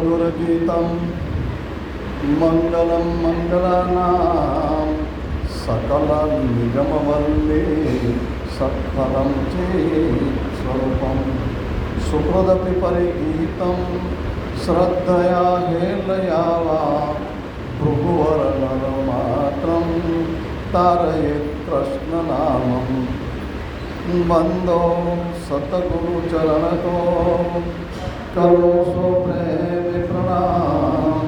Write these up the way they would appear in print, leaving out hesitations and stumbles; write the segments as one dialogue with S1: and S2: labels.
S1: सुमधुरगीतं मङ्गलं मङ्गलानां सकलनिगमवल्ले सत्फलं चेत्स्वरूपं सुहृदपि परिगीतं श्रद्धया हेलया वा भृगुवरनरमात्रं तारयेत् कृष्णनामं वन्दो सतगुरुचरणतो करोषो प्रेम प्रणाम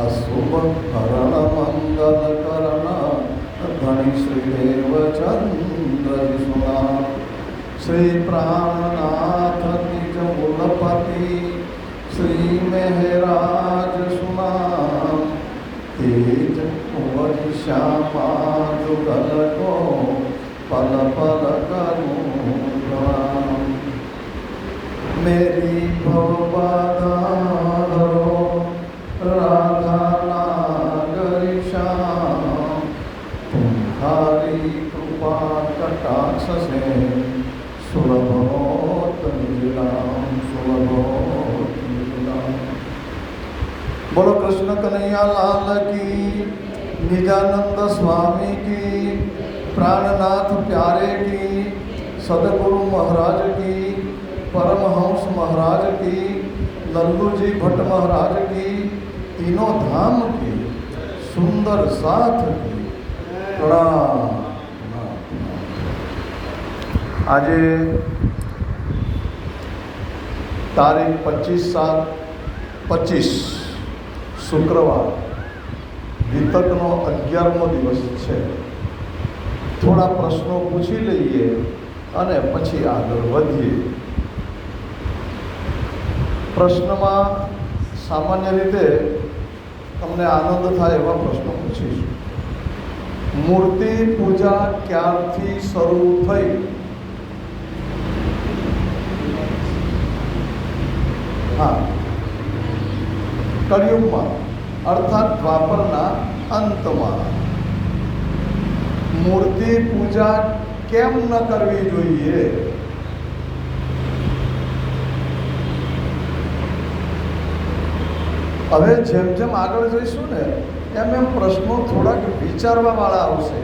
S1: अशुभकरणमङ्गलकरण धनि श्रीदेवचन्द्र विष्णुना श्री प्राणनाथ निज मूलपति श्री मेहराज सुना तेज कुंवर श्यामा जुगल को पल पल करूं प्रणाम मेरी भवबाधारो राधा नागरी श्याम तुम्हारी कृपा कटाक्ष से सुलभोत निजलाम सुलभोत निजलाम। बोलो कृष्ण कन्हैया लाल की, निजानंद स्वामी की, प्राणनाथ प्यारे की, सदगुरु महाराज की, परमहंस महाराज की, लल्लू जी भट्ट महाराज की, तीनों धाम की, सुंदर साथ की प्रणाम। आज तारीख 25/7/25 शुक्रवार વિતકનો 11મો દિવસ છે। થોડા પ્રશ્નો પૂછી લઈએ અને પછી આગળ વધીએ। પ્રશ્નમાં સામાન્ય રીતે તમને આનંદ થાય એવા પ્રશ્નો પૂછીશું। મૂર્તિ પૂજા ક્યારથી શરૂ થઈ? હા, કળિયુગમાં અર્થાત દ્વાપરના અંતમાં। મૂર્તિ પૂજા કેમ ન કરવી જોઈએ? હવે જેમ જેમ આગળ જઈશું ને એમ એમ પ્રશ્નો થોડાક વિચારવાવાળા આવશે,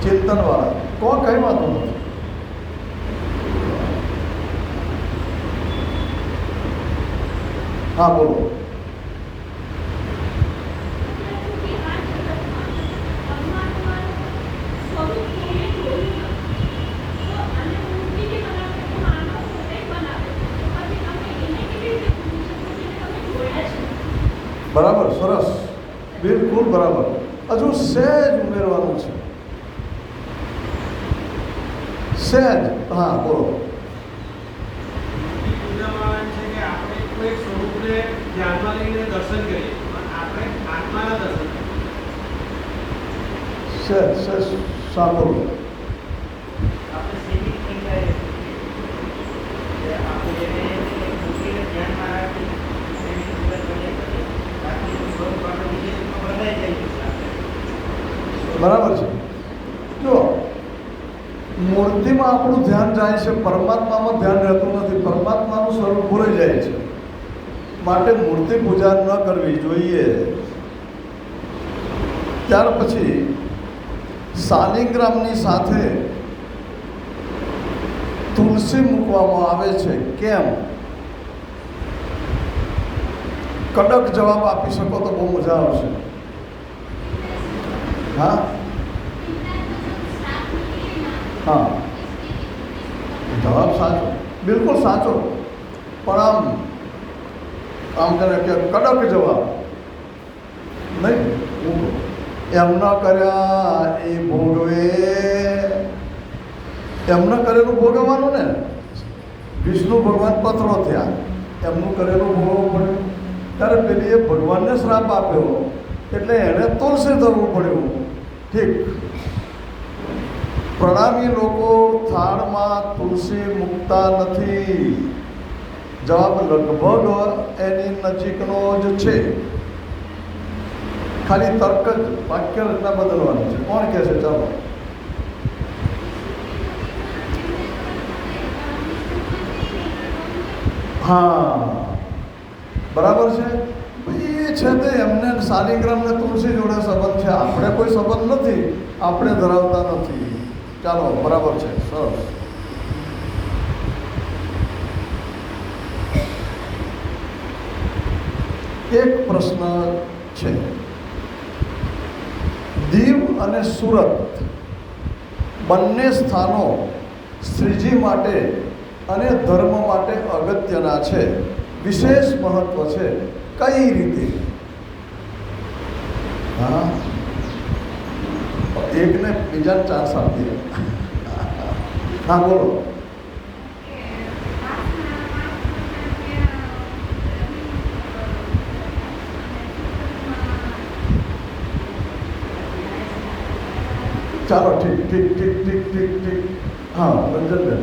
S1: ચિંતનવાળા। કોઈ કઈ વાતો નથી। હા બોલો। બરાબર, સરસ, બિલકુલ બરાબર। હજુ સહેજ ઉમેરવાનું છે, સહેજ। હા બોલો। સહેજ સહેજ સાંભળો। બરાબર છે। જો મૂર્તિમાં આપણું ધ્યાન જાય છે, પરમાત્મામાં ધ્યાન રહેતું નથી, પરમાત્માનું સ્વરૂપ ભૂલાઈ જાય છે, માટે મૂર્તિ પૂજા ન કરવી જોઈએ। ત્યાર પછી શાલિગ્રામની સાથે તુલસી મૂકવામાં આવે છે, કેમ? કડક જવાબ આપી શકો તો બહુ મજા આવશે। હા હા, જવાબ સાચો, બિલકુલ સાચો, પણ આમ કરે કે કડક જવાબ નહીં। એમ ન કર્યા એ ભોગવે, એમ ન કરેલું ભોગવવાનું ને। વિષ્ણુ ભગવાન પથરો થયા, એમનું કરેલું ભોગવવું પડ્યું। ત્યારે પેલી એ ભગવાનને શ્રાપ આપ્યો એટલે એણે તુલસી ધરવું પડ્યું। ઠીક, પ્રણામી લોકો થાળમાં તુલસી મૂકતા નથી। જવાબ લગભગ એની નજીકનો જ છે, ખાલી તર્ક જ, વાક્ય રચના બદલવાની છે। કોણ કહે છે? ચાલો। હા બરાબર છે. એ છે તે એમને શાલિગ્રામ ને તુલસી જોડે સંબંધ છે, આપણે કોઈ સંબંધ નથી, આપણે ધરાવતા નથી. ચાલો, બરાબર છે, સરસ. એક પ્રશ્ન છે, દીવ અને સુરત બંને સ્થાનો શ્રીજી માટે અને ધર્મ માટે અગત્યના છે, વિશેષ મહત્વ છે. કઈ રીતે? હા, એકને બીજાને ચાન્સ આપીએ. હા, બોલો. ચાલો, ઠીક ઠીક ઠીક ઠીક ઠીક ઠીક. હા, રંજનબેન.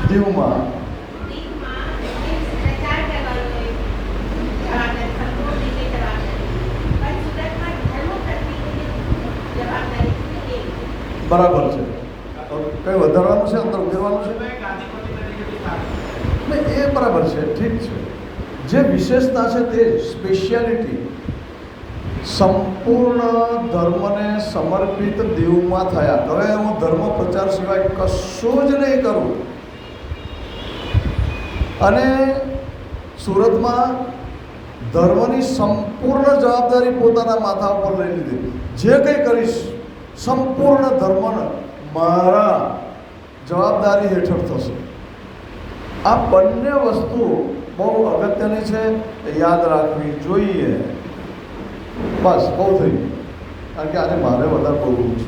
S1: દીવમાં બરાબર છે. કઈ વધારવાનું છે, અંદર ઉમેરવાનું છે? એ બરાબર છે, ઠીક છે. જે વિશેષતા છે તે સ્પેશિયાલિટી સંપૂર્ણ ધર્મને સમર્પિત દીવમાં થયા. હવે હું ધર્મ પ્રચાર સિવાય કશું જ નહીં કરું. અને સુરતમાં ધર્મની સંપૂર્ણ જવાબદારી પોતાના માથા ઉપર લઈ લીધી. જે કંઈ કરીશ સંપૂર્ણ ધર્મને મારા જવાબદારી હેઠળ થશે. આ બંને વસ્તુ બહુ અગત્યની છે, યાદ રાખવી જોઈએ. બસ, બહુ થઈ ગયું. કારણ કે આજે મારે વધારે બોલવું છે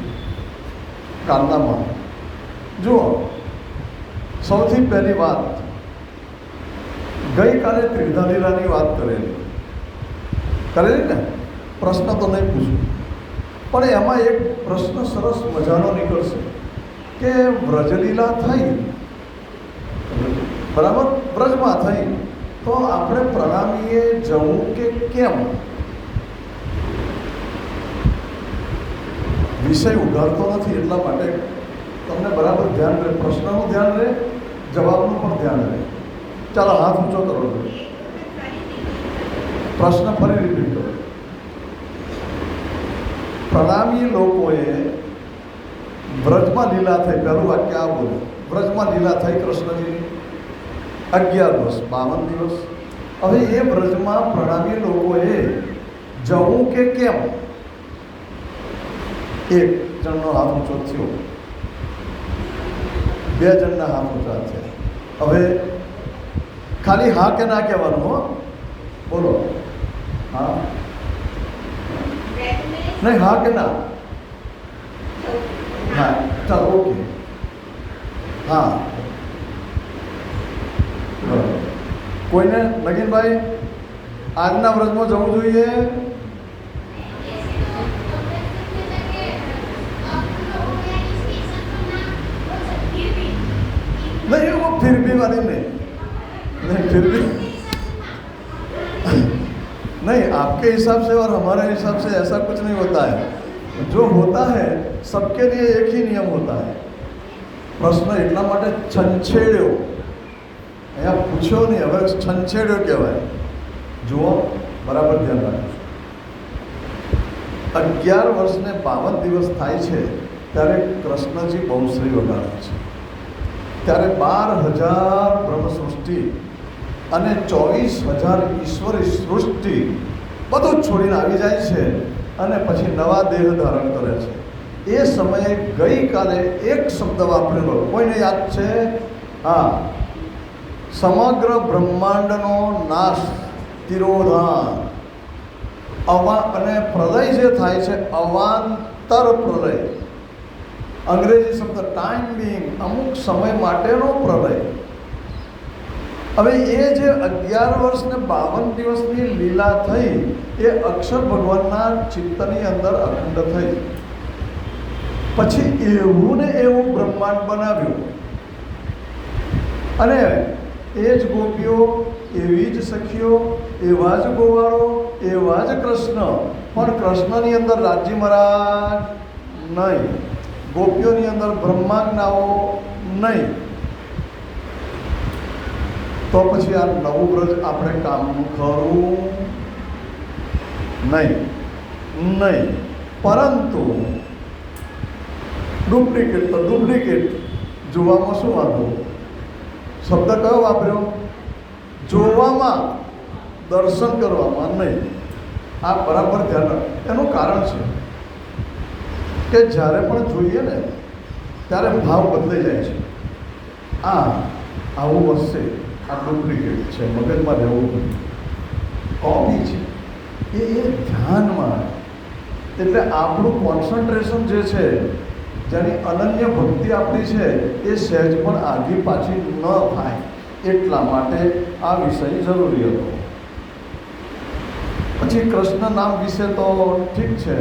S1: કાંદામાં. જુઓ, સૌથી પહેલી વાત, ગઈકાલે ત્રિધા લીલાની વાત કરેલી ને, પ્રશ્ન તો નહીં પૂછું, પણ એમાં એક પ્રશ્ન સરસ મજાનો નીકળશે કે વ્રજલીલા થઈ, બરાબર, વ્રજમાં થઈ, તો આપણે પ્રણામીએ જવું કે કેમ? વિષય ઉઘાડતો નથી, એટલા માટે તમને બરાબર ધ્યાન રહે, પ્રશ્નનું ધ્યાન રહે, જવાબનું પણ ધ્યાન રહે. ચાલો, હાથ ઊંચો કરો. પ્રશ્ન ફરી રિપીટ કરો. પ્રણામી લોકોએ વ્રજમાં લીલા થઈ, પહેલું વાક્ય આ બોલે, વ્રજમાં લીલા થઈ કૃષ્ણજીની 11 વર્ષ 52 દિવસ. હવે એ વ્રજમાં પ્રણામી લોકોએ જવું કે કેમ? એક જણનો હાથ ઊંચો થયો, 2 જણના હાથ ઊંચા થયા. હવે ખાલી હા કે ના કહેવાનું, હો, બોલો. હા, નહીં, હા કે ના? હા, ચાલો, ઓકે. હા, બરાબર. કોઈને નગીનભાઈ આજના વ્રજમાં જવું જોઈએ? नहीं, वो फिर भी वाली नहीं, फिर भी नहीं, आपके हिसाब से और हमारे हिसाब से ऐसा कुछ नहीं होता है. जो होता है सबके लिए एक ही नियम होता है. प्रश्न એટલા માટે છંછેડ્યો, અહીંયા પૂછ્યો નહીં, હવે છંછેડ્યો કહેવાય. જુઓ, બરાબર ધ્યાન રાખજો. 11 વર્ષને 52 દિવસ થાય છે ત્યારે કૃષ્ણજી બહુશ્રી વગાડે છે. ત્યારે 12,000 બ્રહ્મસૃષ્ટિ અને 24,000 ઈશ્વરી સૃષ્ટિ બધું જ છોડીને આવી જાય છે અને પછી નવા દેહ ધારણ કરે છે. એ સમયે ગઈકાલે એક શબ્દ વાપરેલો, કોઈને યાદ છે? હા, સમગ્ર બ્રહ્માંડનો નાશ, તિરોધાન, અને પ્રલય જે થાય છે અવાંતર પ્રલય. અંગ્રેજી શબ્દ ટાઈમ બિંગ, અમુક સમય માટેનો પ્રલય. હવે એ જે 11 વર્ષ ને 52 દિવસની લીલા થઈ એ અક્ષર ભગવાનના ચિત્તની અંદર અખંડ થઈ. પછી એવું ને એવું બ્રહ્માંડ બનાવ્યું અને એ જ ગોપીઓ, એવી જ સખીઓ, એવા જ ગોવાળો, એવા જ કૃષ્ણ. પણ કૃષ્ણની અંદર રાજી મહારાજ નહીં, ગોપીઓની અંદર બ્રહ્માજ્ઞાઓ નહીં, તો પછી આ નવું વ્રજ આપણે કામનું ખરું નહીં. પરંતુ ડુપ્લિકેટ તો ડુપ્લિકેટ, જોવામાં શું વાંધો? શબ્દ કયો વાપર્યો? જોવામાં, દર્શન કરવામાં નહીં. આ બરાબર ધ્યાન રાખ. એનું કારણ છે કે જ્યારે પણ જોઈએ ને ત્યારે ભાવ બદલાઈ જાય છે. આવું વસ્તુ આ ડુપ્લિકેટ છે, મગજમાં રહેવું નહીં, કોપી છે, એ ધ્યાનમાં. એટલે આપણું કોન્સન્ટ્રેશન જે છે, જેની અનન્ય ભક્તિ આપણી છે, એ સહેજ પણ આગી પાછી ન થાય, એટલા માટે આ વિષય જરૂરી હતો. પછી કૃષ્ણ નામ વિશે તો ઠીક છે,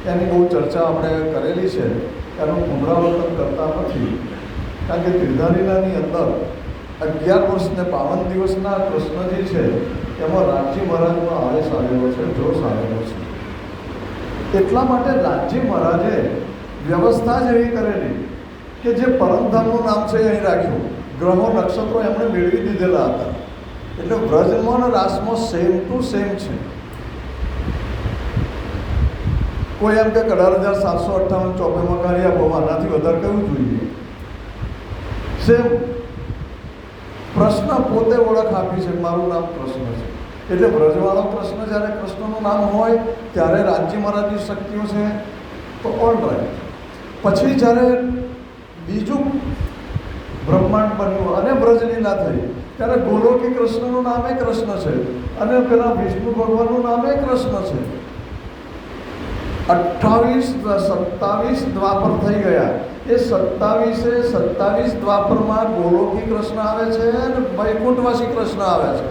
S1: એની બહુ ચર્ચા આપણે કરેલી છે, એનું પુનરાવર્તન કરતા નથી. કારણ કે તિરધારીલાની અંદર 11 વર્ષને 52 દિવસના કૃષ્ણજી છે, એમાં રાજજી મહારાજનો આવેશ આવેલો છે, જોશ આવેલો છે. એટલા માટે રાજજી મહારાજે વ્યવસ્થા જ એવી કરેલી કે જે પરમધામનું નામ છે અહીં રાખ્યું, ગ્રહો નક્ષત્રો એમણે મેળવી દીધેલા હતા. એટલે વ્રજમાં અને રાસમાં સેમ ટુ સેમ છે. કોઈ એમ કે 18,758 ચોપેમાં કાર્ય આપો, આનાથી વધારે કયું જોઈએ? સેમ. કૃષ્ણ પોતે ઓળખ આપી છે, મારું નામ કૃષ્ણ છે. એટલે વ્રજવાળો કૃષ્ણ જ્યારે કૃષ્ણનું નામ હોય ત્યારે રાજજી મહારાજની શક્તિઓ છે, તો ઓલ રાઈટ. પછી જ્યારે બીજું બ્રહ્માંડ બન્યું અને વ્રજલીલા થઈ, ત્યારે ગોલોકી કૃષ્ણનું નામે કૃષ્ણ છે અને પેલા વિષ્ણુ ભગવાનનું નામે કૃષ્ણ છે. 28-27 દ્વાપર થઈ ગયા. એ 27 દ્વાપરમાં ગોલોકી કૃષ્ણ આવે છે અને વૈકુંઠવાસી કૃષ્ણ આવે છે.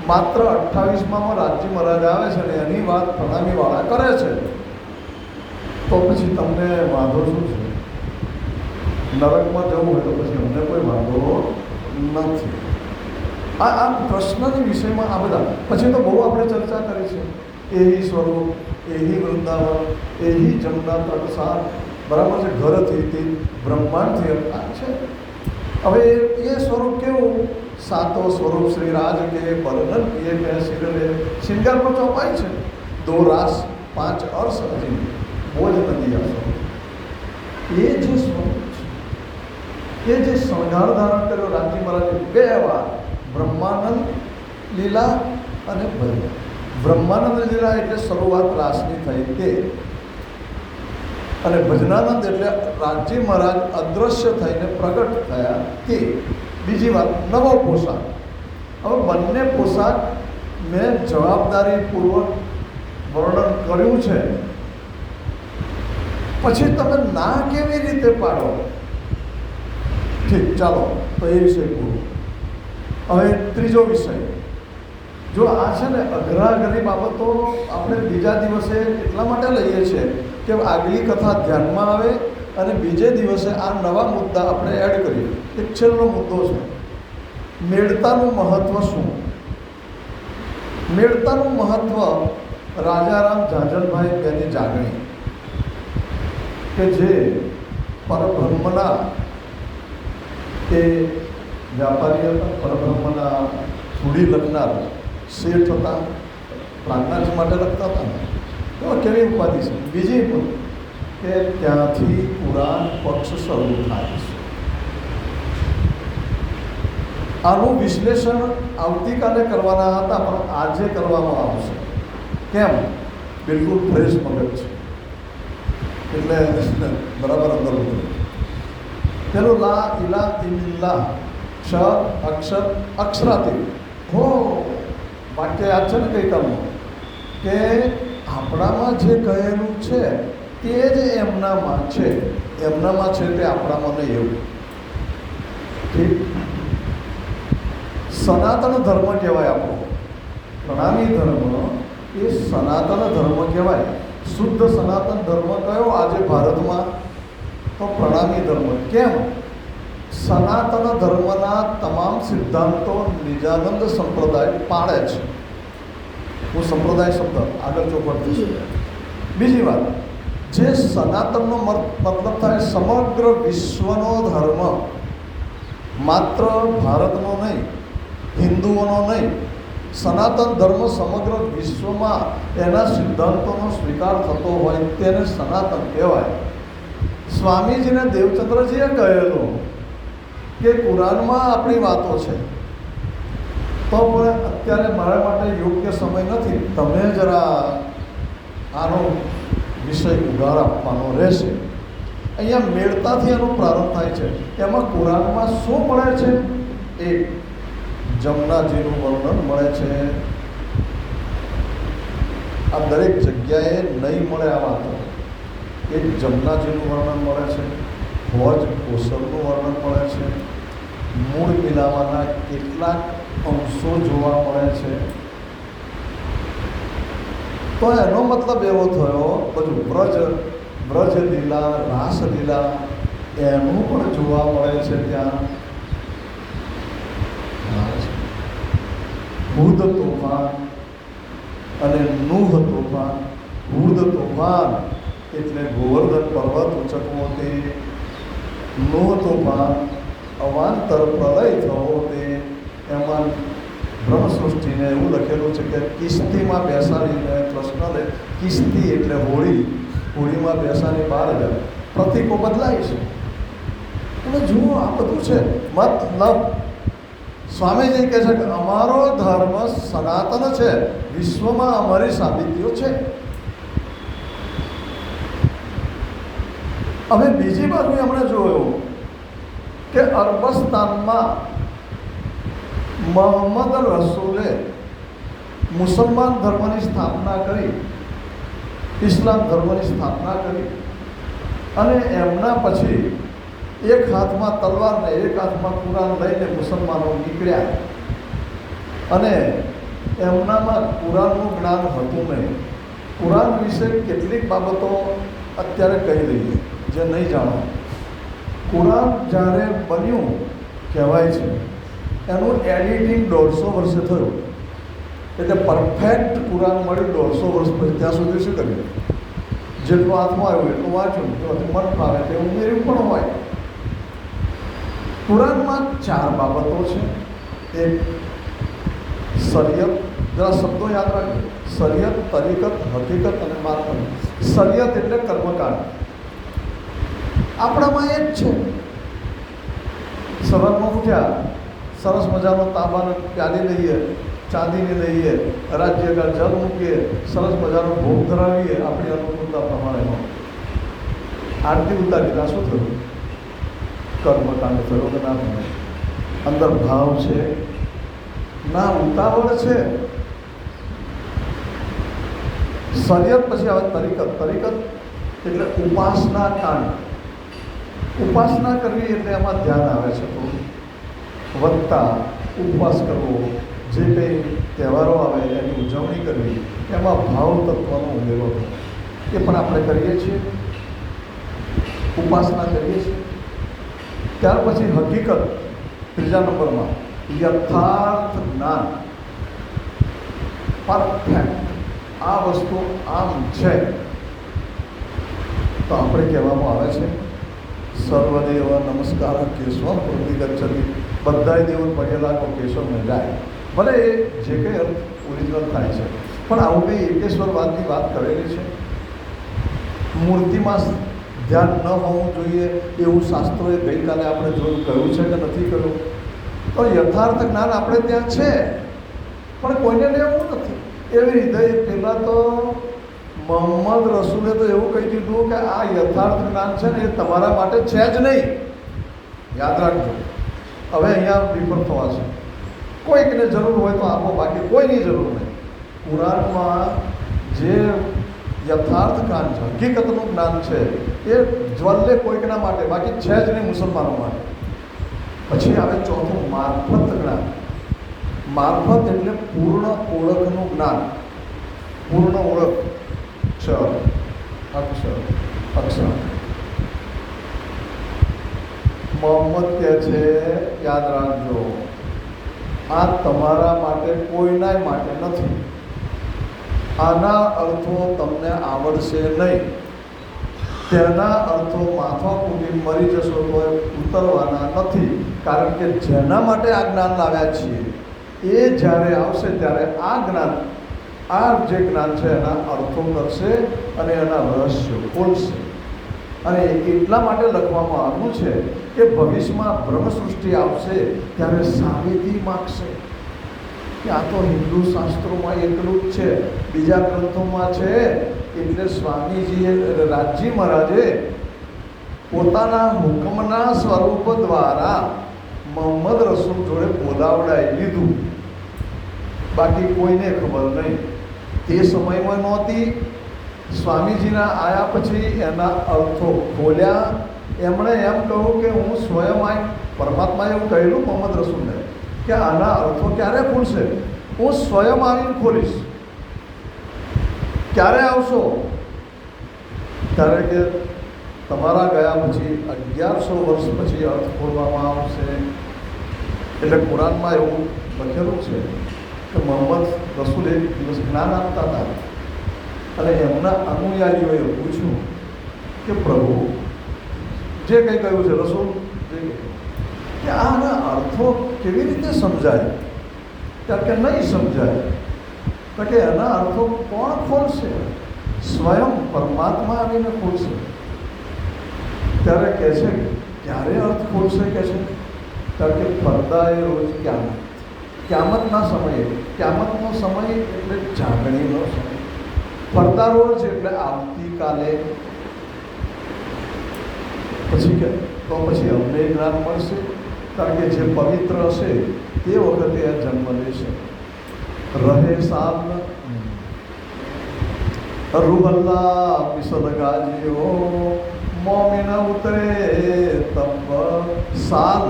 S1: માત્ર 28માં રાજજી મહારાજ આવે છે ને એની વાત પ્રણામીવાળા કરે છે. તો પછી તમને વાંધો શું છે? નરકમાં જવું હોય તો પછી અમને કોઈ વાંધો નથી. આ કૃષ્ણની વિષયમાં આ બધા પછી તો બહુ આપણે ચર્ચા કરી છે. એહી સ્વરૂપ, એહી વૃંદાવન, એહી જમના તટસાર, બરાબર છે. ઘરથી તે બ્રહ્માંડથી અવતાર છે. હવે એ સ્વરૂપ કેવું? સાતો સ્વરૂપ શ્રી રાજ કે બરનન કિએ કે શિરલે, શિંગારમાં ચોપાય છે. 2 રાસ 5 અર્શ હજી બોજ નદી આસો. એ જે સ્વરૂપ છે, એ જે શણગાર ધારણ કર્યો રાજજી મહારાજે 2 વાર, બ્રહ્માનંદ લીલા અને ભજન. બ્રહ્માનંદ લીલા એટલે શરૂઆત રાસની થઈ તે, અને ભજનાનંદ એટલે રાજજી મહારાજ અદૃશ્ય થઈને પ્રગટ થયા તે. બીજી વાત, નવો પોશાક. હવે બંને પોશાક મેં જવાબદારીપૂર્વક વર્ણન કર્યું છે. પછી તમે ના કેવી રીતે પાડો? ઠીક, ચાલો તો એ વિષય પૂરો. હવે ત્રીજો વિષય, જો આ છે ને અઘરાઘરી બાબતો આપણે બીજા દિવસે એટલા માટે લઈએ છીએ કે આગલી કથા ધ્યાનમાં આવે અને બીજે દિવસે આ નવા મુદ્દા આપણે એડ કરીએ. એક છેલ્લો મુદ્દો છે, મેળતાનું મહત્ત્વ શું? મેળતાનું મહત્ત્વ રાજારામ ઝાંઝણભાઈ બેની જાગણી, કે જે પરબ્રહ્મના એ વ્યાપારી હતા, પરબ્રહ્મના થોડી લખનાર શેઠ હતા, પ્રાજ્ઞાજી માટે લખતા હતા ને, તો કેવી ઉપાધિ છે. બીજી પણ કે ત્યાંથી પુરાણ પક્ષ શરૂ થાય છે. આનું વિશ્લેષણ આવતીકાલે કરવાના હતા, પણ આજે કરવામાં આવશે. કેમ? બિલકુલ ફ્રેશ મગજ છે એટલે બરાબર અંદર ઉતરે. પેલું લા ઇલા ઇલ્લા, ક્ષ અક્ષર અક્ષરાતી. હો વાક્ય યાદ છે ને ગઈકાલનું, કે આપણામાં જે કહેલું છે તે જ એમનામાં છે, એમનામાં છે તે આપણામાં નહીં એવું. ઠીક. સનાતન ધર્મ કહેવાય આપણો. પ્રણામી ધર્મ એ સનાતન ધર્મ કહેવાય. શુદ્ધ સનાતન ધર્મ કયો આજે ભારતમાં? તો પ્રણામી ધર્મ. કેમ? સનાતન ધર્મના તમામ સિદ્ધાંતો નિજાનંદ સંપ્રદાય પાળે છે. હું સંપ્રદાય શબ્દ આગળ ચોપડતી છું. બીજી વાત, જે સનાતનનો મતલબ થાય સમગ્ર વિશ્વનો ધર્મ, માત્ર ભારતનો નહીં, હિન્દુઓનો નહીં, સનાતન ધર્મ સમગ્ર વિશ્વમાં એના સિદ્ધાંતોનો સ્વીકાર થતો હોય તેને સનાતન કહેવાય. સ્વામીજીને દેવચંદ્રજીએ કહેલું કે કુરાનમાં આપણી વાતો છે, તો પણ અત્યારે મારા માટે યોગ્ય સમય નથી, તમે જરા આનો વિષય ઉગાડ આપવાનો રહેશે. અહીંયા મેળતાથી એનો પ્રારંભ થાય છે. એમાં કુરાનમાં શું મળે છે? એક જમનાજીનું વર્ણન મળે છે. આ દરેક જગ્યાએ નહીં મળે આ વાતો. એક જમનાજીનું વર્ણન મળે છે, ભોજ કોસલનું વર્ણન મળે છે, મૂળ મિલાવાના કેટલાક અંશો જોવા મળે છે. તો એનો મતલબ એવો થયો બધું બ્રજ લીલા, રાસલીલા એનું પણ જોવા મળે છે ત્યાં. હુદ તોફાન અને નૂહ તોફાન. હુદ તોફાન એટલે ગોવર્ધન પર્વત ઉચકવો તે, નૂહ તોફાન અવાંતર પ્રલય થવો તે. એમાં બ્રહ્મસૃષ્ટિને એવું લખેલું છે કે કિસ્તીમાં બેસાડીને કૃષ્ણને, કિસ્તી એટલે હોળીમાં બેસાડી બહાર ગયા, પ્રતીકો બદલાય છે. એટલે જુઓ આ બધું છે. મતલબ સ્વામીજી કહે છે કે અમારો ધર્મ સનાતન છે, વિશ્વમાં અમારી સાબિતીઓ છે. હવે બીજી બાજુ એમણે જોયું કે અરબસ્તાનમાં મોહમ્મદ રસૂલે મુસલમાન ધર્મની સ્થાપના કરી, ઇસ્લામ ધર્મની સ્થાપના કરી, અને એમના પછી એક હાથમાં તલવાર ને એક હાથમાં કુરાન લઈને મુસલમાનો નીકળ્યા. અને એમનામાં કુરાનનું જ્ઞાન હતું નહીં. કુરાન વિશે કેટલીક બાબતો અત્યારે કહી દઈએ જે નહીં જાણો. કુરાન જ્યારે બન્યું કહેવાય છે, એનું એડિટિંગ 150 વર્ષે થયું. એટલે પરફેક્ટ કુરાન મળ્યું 150 વર્ષ પછી. ત્યાં સુધી શું કર્યું? જેટલું હાથમાં આવ્યું એટલું વાંચ્યું, તો મન ફાવે તે ઉમેર્યું પણ હોય. કુરાનમાં 4 બાબતો છે. એક શરિયત, જરા શબ્દો યાદ રાખજો: શરિયત, તરીકત, હકીકત અને માર્ફત. શરિયત એટલે કર્મકાંડ. આપણામાં એ જ છે. સવારમાં ઉઠ્યા, સરસ મજાનો તાંબાનો પ્યાલી લઈએ, ચાંદીની લઈએ, રાજ્યગા જલ મૂકીએ, સરસ મજાનો ભોગ ધરાવીએ આપણી અનુકૂળતા પ્રમાણેનો. આરતી ઉતારી, ત્યાં શું થયું? કર્મકાંડ થયો કે ના થયો? અંદર ભાવ છે ના ઉતાવળ છે? શરિયત પછી આવે તરીકત. તરીકત એટલે ઉપાસના કાંડ. ઉપાસના કરવી એટલે એમાં ધ્યાન આવે છે. વત્તા ઉપવાસ કરવો, જે કંઈ તહેવારો આવે એની ઉજવણી કરવી, એમાં ભાવ તત્વનો ઉમેરો થયો. એ પણ આપણે કરીએ છીએ, ઉપાસના કરીએ છીએ. ત્યાર પછી હકીકત, ત્રીજા નંબરમાં યથાર્થ જ્ઞાન. પરફેક્ટ આ વસ્તુ આમ છે તો આપણે કહેવામાં આવે છે સર્વદેવ નમસ્કાર કેશવમ પ્રતિગચ્છતિ. બધાય દેવો પગે લાગો કેશવને જાય. ભલે એ જે કંઈ અર્થ ઓરિજિનલ થાય છે, પણ આવું કંઈ એકેશ્વરવાદની વાત કરેલી છે. મૂર્તિમાં ધ્યાન ન હોવું જોઈએ એવું શાસ્ત્રોએ ગઈકાલે આપણે જોયું, કહ્યું છે કે નથી કહ્યું? તો યથાર્થ જ્ઞાન આપણે ત્યાં છે, પણ કોઈને લેવું નથી. એવી રીતે પહેલાં તો મોહમ્મદ રસૂલે તો એવું કહી દીધું કે આ યથાર્થ જ્ઞાન છે ને એ તમારા માટે છે જ નહીં. યાદ રાખજો. હવે અહીંયા વિફળ થવા છે. કોઈકને જરૂર હોય તો આપો, બાકી કોઈની જરૂર નહીં. કુરાનમાં જે યથાર્થ જ્ઞાન છે, હકીકતનું જ્ઞાન છે, એ જ્વલ્લે કોઈકના માટે, બાકી છે જ નહીં મુસલમાનો માટે. પછી આવે ચોથું મારફત જ્ઞાન. મારફત એટલે પૂર્ણ ઓળખનું જ્ઞાન. પૂર્ણ ઓળખ, અક્ષર, અક્ષર. મોહમ્મદ કહે છે, યાદ રાખજો, આ તમારા માટે કોઈના માટે નથી. આના અર્થો તમને આવડશે નહીં. તેના અર્થો માથા કૂટી મરી જશો તો ઉતરવાના નથી. કારણ કે જેના માટે આ જ્ઞાન લાવ્યા છીએ એ જ્યારે આવશે ત્યારે આ જ્ઞાન, આ જે જ્ઞાન છે એના અર્થો કરશે અને એના રહસ્યો ખોલશે. અને એટલા માટે લખવામાં આવ્યું છે કે ભવિષ્યમાં બ્રહ્મસૃષ્ટિ આવશે ત્યારે સાબિતી માગશે કે આ તો હિન્દુ શાસ્ત્રોમાં એટલું જ છે, બીજા ગ્રંથોમાં છે. એટલે સ્વામીજીએ, રાજજી મહારાજે પોતાના હુકમના સ્વરૂપ દ્વારા મોહમ્મદ રસૂલ જોડે બોલાવડાવી લીધું. બાકી કોઈને ખબર નહીં. તે સમયમાં નહોતી. સ્વામીજીના આયા પછી એના અર્થો ખોલ્યા. એમણે એમ કહ્યું કે હું સ્વયં આ પરમાત્માએ એવું કહેલું મોહમ્મદ રસૂલને કે આના અર્થો ક્યારે ખુલશે? હું સ્વયં આવીને ખોલીશ. ક્યારે આવશો? ત્યારે કે તમારા ગયા પછી 1100 વર્ષ પછી અર્થ ખોલવામાં આવશે. એટલે કુરાનમાં એવું લખેલું છે કે મોહમ્મદ રસૂલ એક દિવસ જ્ઞાન આપતા હતા અને એમના અનુયાયીઓએ પૂછ્યું કે પ્રભુ જે કંઈ કહ્યું છે રસૂલ કે આના અર્થો કેવી રીતે સમજાય? ત્યારે કે નહીં સમજાય. તો કે એના અર્થો કોણ ખોલશે? સ્વયં પરમાત્મા આવીને ખોલશે. ત્યારે કહે છે ક્યારે અર્થ ખોલશે? કહે છે કારણ કે પડદાએ રોજ ક્યામતના સમયે, ક્યામતનો સમય એટલે જાગણીનો સમય, પડદા રોજ એટલે આવતીકાલે. પછી કે તો પછી અમને જ્ઞાન મળશે. કારણ કે જે પવિત્ર હશે તે વખતે આ જન્મ લેશે. રહે સાલ રૂહલ્લા મિસલ ગાજીઓ મોમિન ઉતરે તબ साल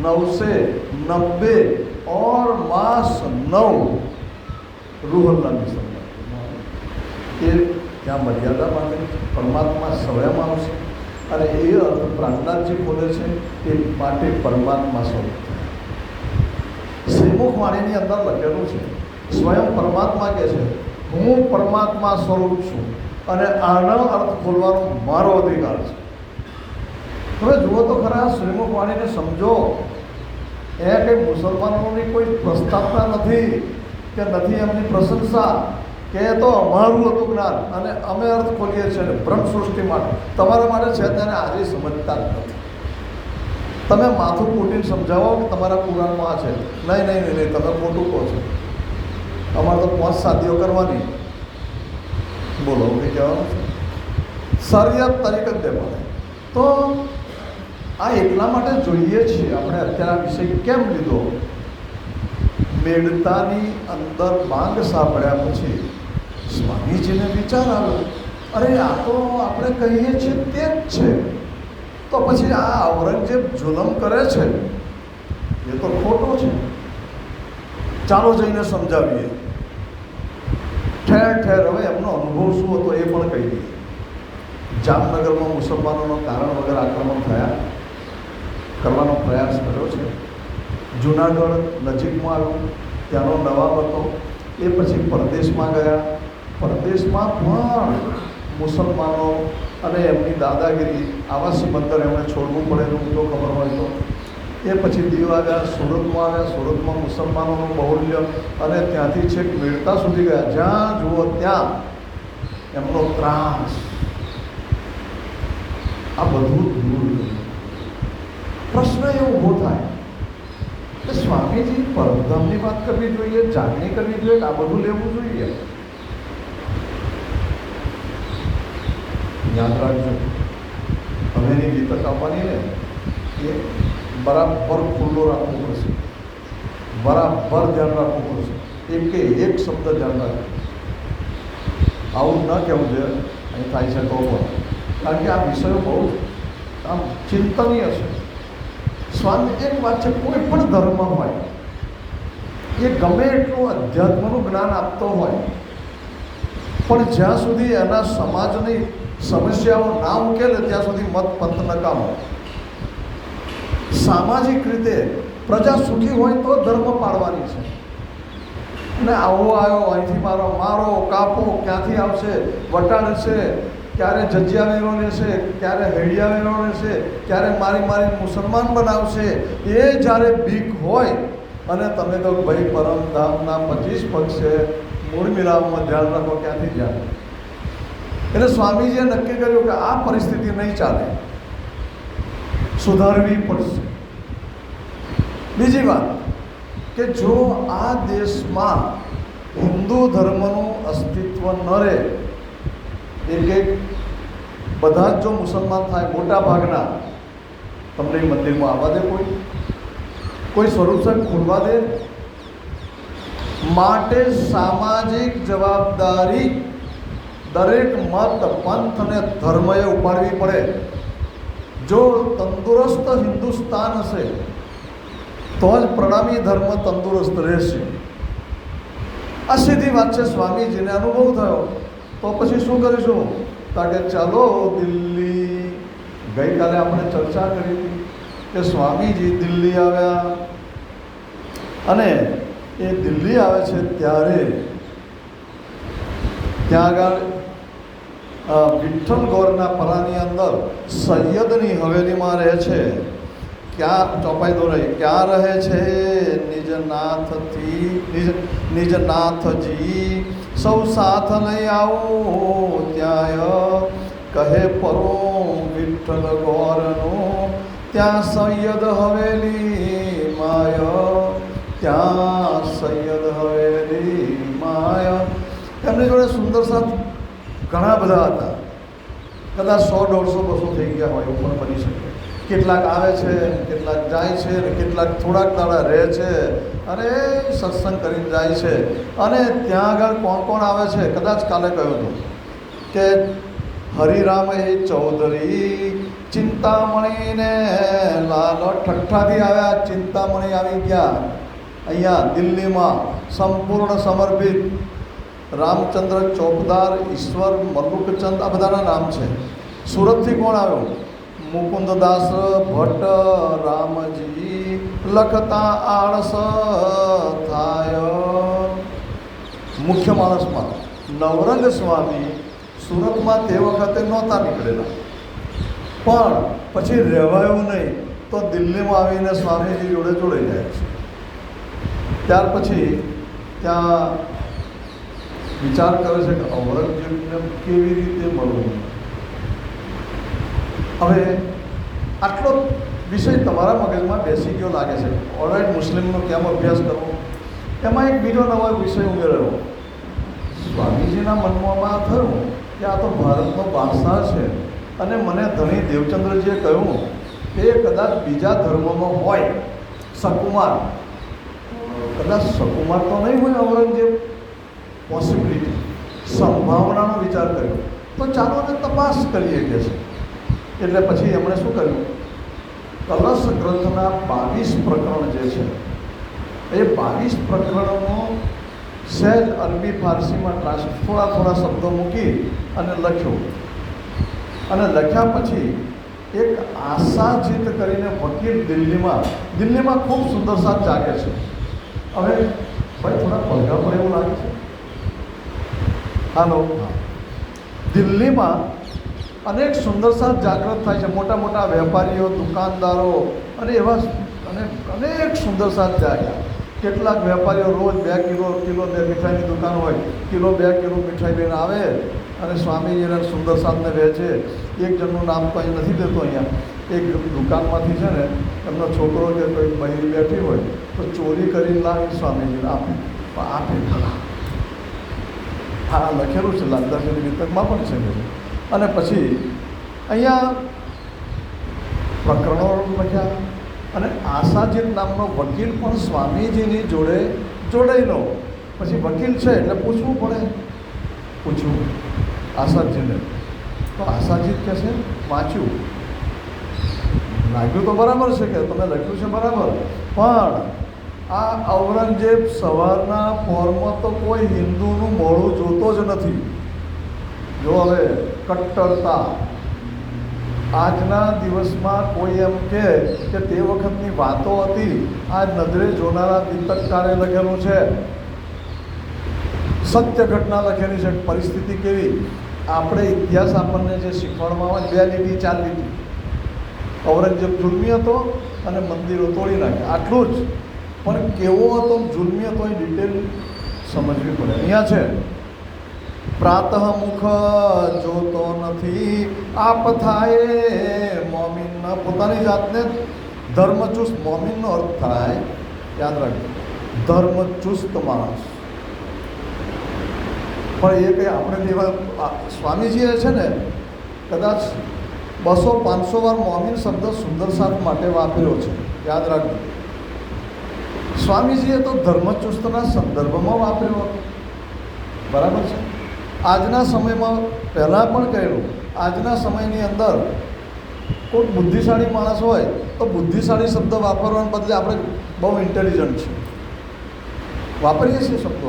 S1: 990 और मास 9 रूहल्ला मिशन એ ત્યાં મર્યાદા માટે પરમાત્મા સ્વયં આવશે. અને એ અર્થ પ્રાણનાથજી બોલે છે એ માટે પરમાત્મા સ્વરૂપ. શ્રીમુખ વાણીની અંદર લખેલું છે સ્વયં પરમાત્મા કહે છે હું પરમાત્મા સ્વરૂપ છું અને આનો અર્થ ખોલવાનો મારો અધિકાર છે. હવે જુઓ તો ખરા, શ્રીમુખ વાણીને સમજો. એ કંઈ મુસલમાનોની કોઈ પ્રસ્તાવના નથી કે નથી એમની પ્રશંસા કે તો અમારું હતું જ્ઞાન અને અમે અર્થ ખોલીએ છીએ બ્રહ્મ સૃષ્ટિ માટે. તમારા માટે છે તેને આજે સમજતા જ નથી. તમે માથું કૂટીને સમજાવો કે તમારા પુરાણમાં આ છે. નહીં નહીં નહીં નહીં, તમે ખોટું કહો છો. અમારે તો 5 શાદીઓ કરવાની. બોલો કંઈ કહેવાનું છે? શરિયત તરીકે જ દેવાય. તો આ એટલા માટે જોઈએ છીએ આપણે. અત્યારે આ વિષય કેમ લીધો? મેળતાની અંદર માંગ સાંભળ્યા પછી સ્વામીજીને વિચાર આવ્યો, અરે આ તો આપણે કહીએ છીએ તે જ છે. તો પછી આ ઔરંગઝેબ જુલમ કરે છે એ તો ખોટો છે. ચાલો જઈને સમજાવીએ. ઠેર ઠેર હવે એમનો અનુભવ શું હતો એ પણ કહી દઈએ. જામનગરમાં મુસલમાનોનો કારણ વગર આક્રમણ થયા કરવાનો પ્રયાસ કર્યો છે. જુનાગઢ નજીકમાં આવ્યું, ત્યાંનો નવાબ હતો. એ પછી પરદેશમાં ગયા. પરદેશમાં પણ મુસલમાનો અને એમની દાદાગીરી, આવાસી બંદર એમણે છોડવું પડેલું તો ખબર હોય તો. એ પછી દીવ આવ્યા, સુરતમાં આવ્યા. સુરતમાં મુસલમાનોનું બહુલ્ય અને ત્યાંથી છેક મેળતા સુધી ગયા. જ્યાં જુઓ ત્યાં એમનો ત્રાસ. આ બધું દૂર. પ્રશ્ન એ ઊભો થાય કે સ્વામીજી પરમધામની વાત કરવી જોઈએ, જાગણી કરવી જોઈએ, આ બધું લેવું જોઈએ? યાદ રાખજો, હવેની ગીતક આપવાની ને એ બરાબર ખુલ્લો રાખવું પડશે, બરાબર ધ્યાન રાખવું પડશે. એક કે એક શબ્દ ધ્યાન રાખજો. આવું ન કહેવું જોઈએ અહીં થાય છે તો પણ, કારણ કે આ વિષયો બહુ આમ ચિંતનીય છે. સ્વામી એક વાત છે, કોઈ પણ ધર્મ હોય એ ગમે એટલું અધ્યાત્મનું જ્ઞાન આપતો હોય પણ જ્યાં સુધી એના સમાજની સમસ્યાઓ ના ઉકેલે ત્યાં સુધી મત પંથ નકામો. સામાજિક રીતે પ્રજા સુખી હોય તો ધર્મ પાળવાની છે. અને આવો આવ્યો અહીંથી મારો મારો કાપો ક્યાંથી આવશે, વટાડશે, ક્યારે જજિયાવેરો રહેશે, ક્યારે હૈડિયાવેરો રહેશે, ક્યારે મારી મુસલમાન બનાવશે, એ જ્યારે બીક હોય અને તમે કહો ભાઈ પરમધામના 25 પગ છે, મૂળ મિલાવમાં ધ્યાન રાખો, ક્યાંથી ધ્યાન? એટલે સ્વામીજીએ નક્કી કર્યું કે આ પરિસ્થિતિ નહીં ચાલે, સુધારવી પડશે. બીજી વાત કે જો આ દેશમાં હિન્દુ ધર્મનું અસ્તિત્વ ન રહે, એક બધા જ જો મુસલમાન થાય, મોટા ભાગના, તમને મંદિરમાં આવવા દે કોઈ સ્વરૂપ સાહેબ ખોલવા દે? માટે સામાજિક જવાબદારી દરેક મત, પંથ અને ધર્મએ ઉપાડવી પડે. જો તંદુરસ્ત હિન્દુસ્તાન હશે તો જ પ્રણામી ધર્મ તંદુરસ્ત રહેશે. આ સીધી વાત છે. સ્વામીજીને અનુભવ થયો તો પછી શું કરીશું? કારણ કે ચાલો દિલ્હી, ગઈકાલે આપણે ચર્ચા કરી હતી કે સ્વામીજી દિલ્હી આવ્યા અને એ દિલ્હી આવે છે ત્યારે ત્યાં આગળ વિઠ્ઠલ ગોરના પરાની અંદર સૈયદની હવેલીમાં રહે છે. ક્યાં ચોપાઈ દોરાઈ, ક્યાં રહે છે? નિજ નાથજી સૌ સાથ લઈ આવો ત્યાં, કહે પરો વિઠ્ઠલ ગોરનું ત્યાં સૈયદ હવેલી માય, ત્યાં સૈયદ હવેલી માય. એમની જોડે સુંદર સાથ ઘણા બધા હતા, કદાચ 100, 150, 200 થઈ ગયા હોય એવું પણ બની શકે. કેટલાક આવે છે, કેટલાક જાય છે, અને કેટલાક થોડાક દાડા રહે છે અને સત્સંગ કરીને જાય છે. અને ત્યાં આગળ કોણ કોણ આવે છે? કદાચ કાલે કહ્યું હતું કે હરિરામ એ ચૌધરી ચિંતામણીને લાલ ઠઠ્ઠાથી આવ્યા. ચિંતામણી આવી ગયા અહીંયા દિલ્હીમાં, સંપૂર્ણ સમર્પિત. રામચંદ્ર ચોકદાર, ઈશ્વર, મલ્લુકચંદ, આ બધાના નામ છે. સુરતથી કોણ આવ્યું? મુકુંદદાસ ભટ્ટ, રામજી લખતા આળસ થાય. મુખ્ય માણસમાં નવરંગ સ્વામી સુરતમાં તે વખતે નહોતા નીકળેલા, પણ પછી રહેવાયું નહીં તો દિલ્હીમાં આવીને સ્વામીજી જોડે જોડાઈ જાય છે. ત્યાર પછી ત્યાં વિચાર કરે છે કે ઔરંગઝેબને કેવી રીતે મળવું. હવે આટલો વિષય તમારા મગજમાં બેસી ગયો લાગે છે. ઓલરાઈટ, મુસ્લિમનો કેમ અભ્યાસ કરવો? એમાં એક બીજો નવો વિષય ઉમેર્યો. સ્વામીજીના મનમાં થયું કે આ તો ભારતનો બાદશાહ છે અને મને ધણી દેવચંદ્રજીએ કહ્યું કે કદાચ બીજા ધર્મમાં હોય સકુમાર, કદાચ સકુમાર તો નહીં હોય ઔરંગઝેબ. પોસિબિલિટી, સંભાવનાનો વિચાર કર્યો તો ચાલો ને તપાસ કરીએ કે છે. એટલે પછી એમણે શું કર્યું? કલશ ગ્રંથના 22 પ્રકરણ જે છે એ 22 પ્રકરણનો સહેજ અરબી ફારસીમાં થોડા શબ્દો મૂકી અને લખ્યું. અને લખ્યા પછી એક આશાજીત કરીને વકીલ દિલ્હીમાં ખૂબ સુંદર સાથ જાગે છે. હવે ભાઈ થોડા પડઘા પડે એવું લાગે છે. હાલો, દિલ્હીમાં અનેક સુંદર સાથ જાગૃત થાય છે. મોટા મોટા વેપારીઓ, દુકાનદારો અને એવા અનેક સુંદર સાથ જાગ્યા. કેટલાક વેપારીઓ રોજ 2 કિલો મીઠાઈની દુકાન હોય, 1 કિલો 2 કિલો મીઠાઈ લઈને આવે અને સ્વામીજીના સુંદર સાથને વેચે. એક જણનું નામ તો અહીં નથી દેતો. અહીંયા એક દુકાનમાંથી છે ને એમનો છોકરો કે કોઈ બહેરી બેઠી હોય તો ચોરી કરીને લાવી સ્વામીજીને આપે. ખરા હા લખેલું છે, લાલદાસની વિતકમાં પણ છે. અને પછી અહીંયા પ્રકરણો લખ્યા અને આશાજીત નામનો વકીલ પણ સ્વામીજીની જોડે જોડાયેલો. પછી વકીલ છે એટલે પૂછવું પડે. પૂછ્યું આશાજીને તો આશાજીત કહે છે વાંચ્યું, લાગ્યું તો બરાબર છે કે તમે લખ્યું છે બરાબર, પણ આ ઔરંગઝેબ સવારના પોરમાં તો કોઈ હિન્દુનું મોઢું જોતો જ નથી. જો હવે કટ્ટરતા આજના દિવસમાં કોઈ એમ કહે કે તે વખતની વાતો હતી, આ નજરે જોનારા દીપકકારે લખેલું છે, સત્ય ઘટના લખેલી છે. પરિસ્થિતિ કેવી? આપણે ઇતિહાસ આપણને જે શીખવાડવામાં આવે 2 લીટી 4 લીટી, ઔરંગઝેબ જુલ્મી હતો અને મંદિરો તોડી નાખ્યા, આટલું જ. પણ કેવો હતો જુલ્મી હતો એ ડિટેલ સમજવી પડે. અહીંયા છે પ્રાતઃ મુખ જોતો નથી આપ થાય મોમીન. પોતાની જાતને ધર્મચુસ્ત, મોમીનનો અર્થ થાય, યાદ રાખજો, ધર્મચુસ્ત માણસ. પણ એ કંઈ આપણે એવા સ્વામીજીએ છે ને કદાચ 200-500 વાર મોમીન શબ્દ સુંદર સાથ માટે વાપર્યો છે, યાદ રાખજો. સ્વામીજીએ તો ધર્મચુસ્તના સંદર્ભમાં વાપર્યો હતો, બરાબર છે. આજના સમયમાં પહેલાં પણ કહેલું, આજના સમયની અંદર કોઈ બુદ્ધિશાળી માણસ હોય તો બુદ્ધિશાળી શબ્દ વાપરવાને બદલે આપણે બહુ ઇન્ટેલિજન્ટ છે વાપરીએ છીએ શબ્દો.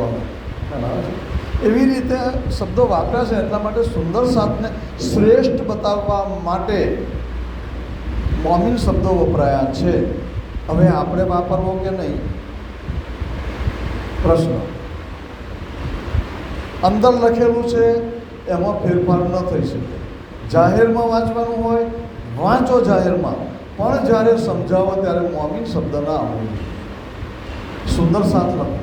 S1: બરાબર છે. એવી રીતે શબ્દો વાપર્યા છે. એટલા માટે સુંદર સાથને શ્રેષ્ઠ બતાવવા માટે મોમીન શબ્દો વપરાયા છે. હવે આપણે વાપરવો કે નહીં, પ્રશ્ન. અંદર લખેલું છે એમાં ફેરફાર ન થઈ શકે. જાહેરમાં વાંચવાનું હોય વાંચો જાહેરમાં, પણ જ્યારે સમજાવો ત્યારે મોમીન શબ્દ ના આવવો. સુંદર સાથ લખો,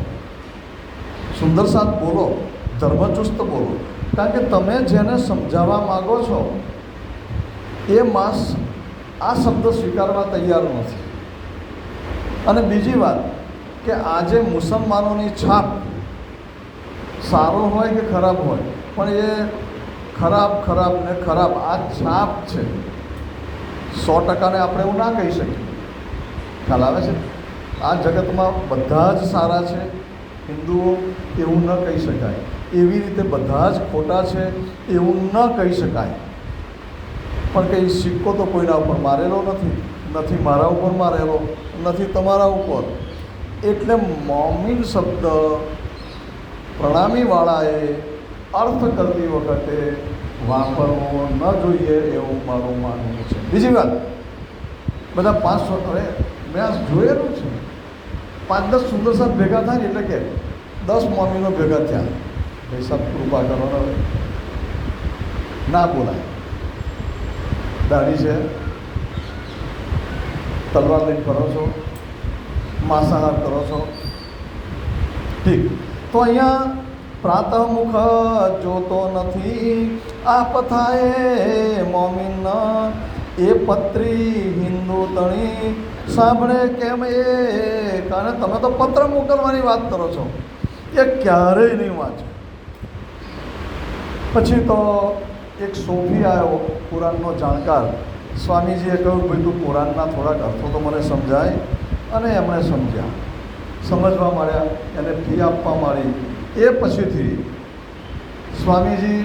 S1: સુંદર સાથ બોલો, ધર્મચુસ્ત બોલો. કારણ કે તમે જેને સમજાવવા માગો છો એ માસ આ શબ્દ સ્વીકારવા તૈયાર નથી. અને બીજી વાત કે આજે મુસલમાનોની છાપ સારો હોય કે ખરાબ હોય, પણ એ ખરાબ ને ખરાબ આ છાપ છે. 100%ને આપણે એવું ના કહી શકીએ. ખ્યાલ આવે છે? આ જગતમાં બધા જ સારા છે હિન્દુઓ એવું ન કહી શકાય. એવી રીતે બધા જ ખોટા છે એવું ન કહી શકાય. પણ કંઈ સિક્કો તો કોઈના ઉપર મારેલો નથી, નથી મારા ઉપર મારેલો, નથી તમારા ઉપર. એટલે મોમીન શબ્દ પ્રણામીવાળાએ અર્થ કરતી વખતે વાપરવો ન જોઈએ એવું મારું માનવું છે. બીજી વાત, બધા 500 હવે મેં આ જોયેલું છે, 5-10 સુંદર સાથ ભેગા થાય ને એટલે કે 10 મોમીનો ભેગા થયા. ભાઈ સાહેબ કૃપા કરો ને, હવે ના બોલાય. દાઢી છે, તલવાર લઈને કરો છો, માંસાહાર કરો છો, ઠીક. તો અહીંયા પ્રાતઃ મુખ જોતો નથી આપ થાય મોમીન, એ પત્રી હિન્દુ તણી સાંભળે કેમ એ. કારણ તમે તો પત્ર મોકલવાની વાત કરો છો, એ ક્યારેય નહીં વાંચે. પછી તો એક સોફી આવ્યો, કુરાનનો જાણકાર. સ્વામીજીએ કહ્યું ભાઈ તું કુરાનના થોડાક અર્થો તો મને સમજાય, અને એમણે સમજ્યા, સમજવા માંડ્યા, એને ફી આપવા માંડી. એ પછીથી સ્વામીજી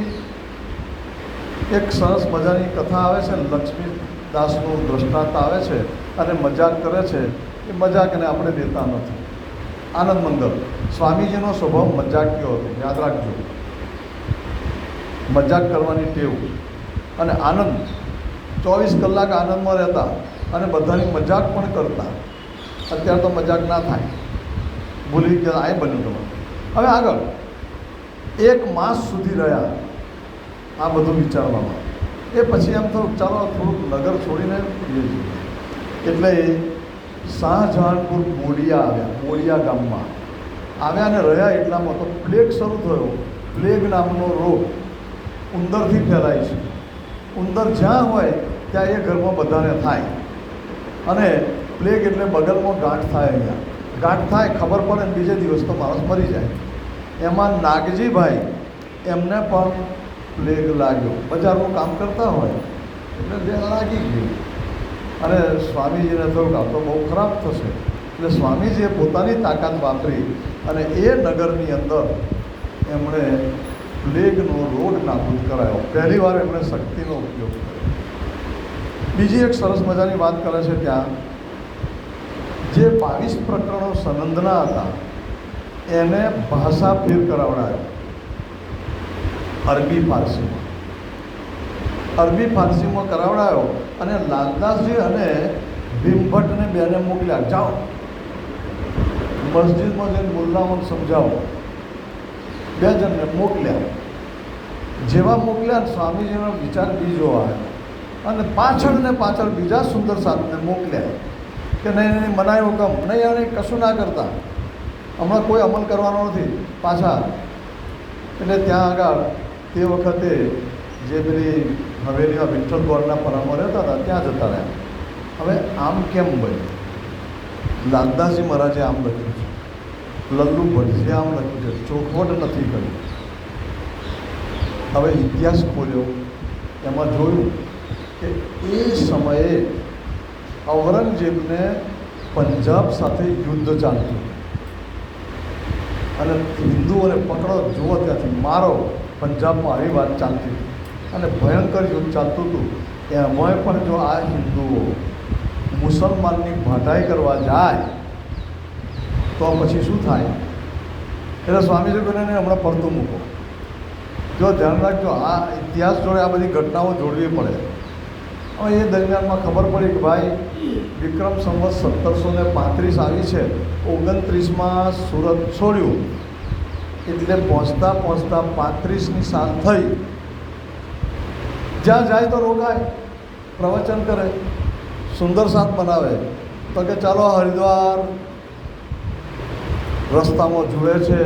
S1: એક સરસ મજાની કથા આવે છે, લક્ષ્મીદાસનું દ્રષ્ટાંત આવે છે અને મજાક કરે છે. એ મજાકને આપણે દેતા નથી. આનંદ મંગલ સ્વામીજીનો સ્વભાવ મજાકીયો હતો, યાદ રાખજો. મજાક કરવાની ટેવ અને આનંદ, 24 કલાક આનંદમાં રહેતા અને બધાની મજાક પણ કરતા. અત્યારે તો મજાક ના થાય, ભૂલી ગયા, આ બન્યું તમારું. હવે આગળ 1 માસ સુધી રહ્યા આ બધું વિચારવામાં. એ પછી એમ થયું ચાલો થોડુંક નગર છોડીને એટલે શાહજહાનપુર બોડિયા આવ્યા. બોડિયા ગામમાં આવ્યા અને રહ્યા. એટલામાં તો પ્લેગ શરૂ થયો. પ્લેગ નામનો રોગ ઉંદરથી ફેલાય છે. ઉંદર જ્યાં હોય ત્યાં એ ઘરમાં બધાને થાય. અને પ્લેગ એટલે બગલમાં ગાંઠ થાય. અહીંયા ગાંઠ થાય, ખબર પડે ને બીજે દિવસ તો માણસ મરી જાય. એમાં નાગજીભાઈ, એમને પણ પ્લેગ લાગ્યો. બજારનું કામ કરતા હોય એટલે જે લાગી ગયું. અને સ્વામીજીને થયું કે આ તો બહુ ખરાબ થશે. એટલે સ્વામીજીએ પોતાની તાકાત વાપરી અને એ નગરની અંદર એમણે પ્લેગનો રોગ નાબૂદ કરાયો. પહેલી વાર એમણે શક્તિનો ઉપયોગ કર્યો. બીજી એક સરસ મજાની વાત કરે છે ત્યાં, જે 22 પ્રકરણો સનંદના હતા એને ભાષા ફેર કરાવડાયો અરબી ફારસીમાં કરાવડાયો. અને લાલદાસજી અને ભીમભટ્ટને બેને મોકલ્યા, જાઓ મસ્જિદમાં જઈને મુલ્લાઓને સમજાવો. 2 જણને મોકલ્યા. જેવા મોકલ્યા સ્વામીજીનો વિચાર બીજો આવ્યો અને પાછળ ને પાછળ બીજા સુંદર સાધને મોકલ્યા કે નહીં નહીં મનાય હુકમ નહીં અને કશું ના કરતા, હમણાં કોઈ અમલ કરવાનો નથી પાછા. એટલે ત્યાં આગળ તે વખતે જે પેલી હવેલીમાં વિઠ્ઠલ ગોળના પરામાં રહેતા હતા ત્યાં જતા રહ્યા. હવે આમ કેમ બન્યું? લાલદાસજી મહારાજે આમ લખ્યું છે, લલ્લુ ભટ્ટજીએ આમ લખ્યું છે, ચોખવટ નથી કર્યું. હવે ઇતિહાસ ખોલ્યો, એમાં જોયું કે એ સમયે ઔરંગઝેબને પંજાબ સાથે યુદ્ધ ચાલતું અને હિન્દુઓને પકડો, જુઓ ત્યાંથી મારો, પંજાબમાં આવી વાત ચાલતી અને ભયંકર યુદ્ધ ચાલતું હતું. એમાંય પણ જો આ હિન્દુઓ મુસલમાનની ભાટાઈ કરવા જાય તો પછી શું થાય? એટલે સ્વામીજી કોઈને હમણાં પડતું મૂકો, જો ધ્યાન રાખજો, આ ઇતિહાસ જોડે આ બધી ઘટનાઓ જોડવી પડે. હવે એ દરમિયાનમાં ખબર પડી કે ભાઈ વિક્રમ સંવત 1735 આવી છે, 29માં સુરત છોડ્યું એટલે પહોંચતા પહોંચતા 35ની સાલ થઈ. જ્યાં જાય તો રોકાય, પ્રવચન કરે, સુંદર સાથ બનાવે. તો કે ચાલો હરિદ્વાર રસ્તામાં જુએ છે,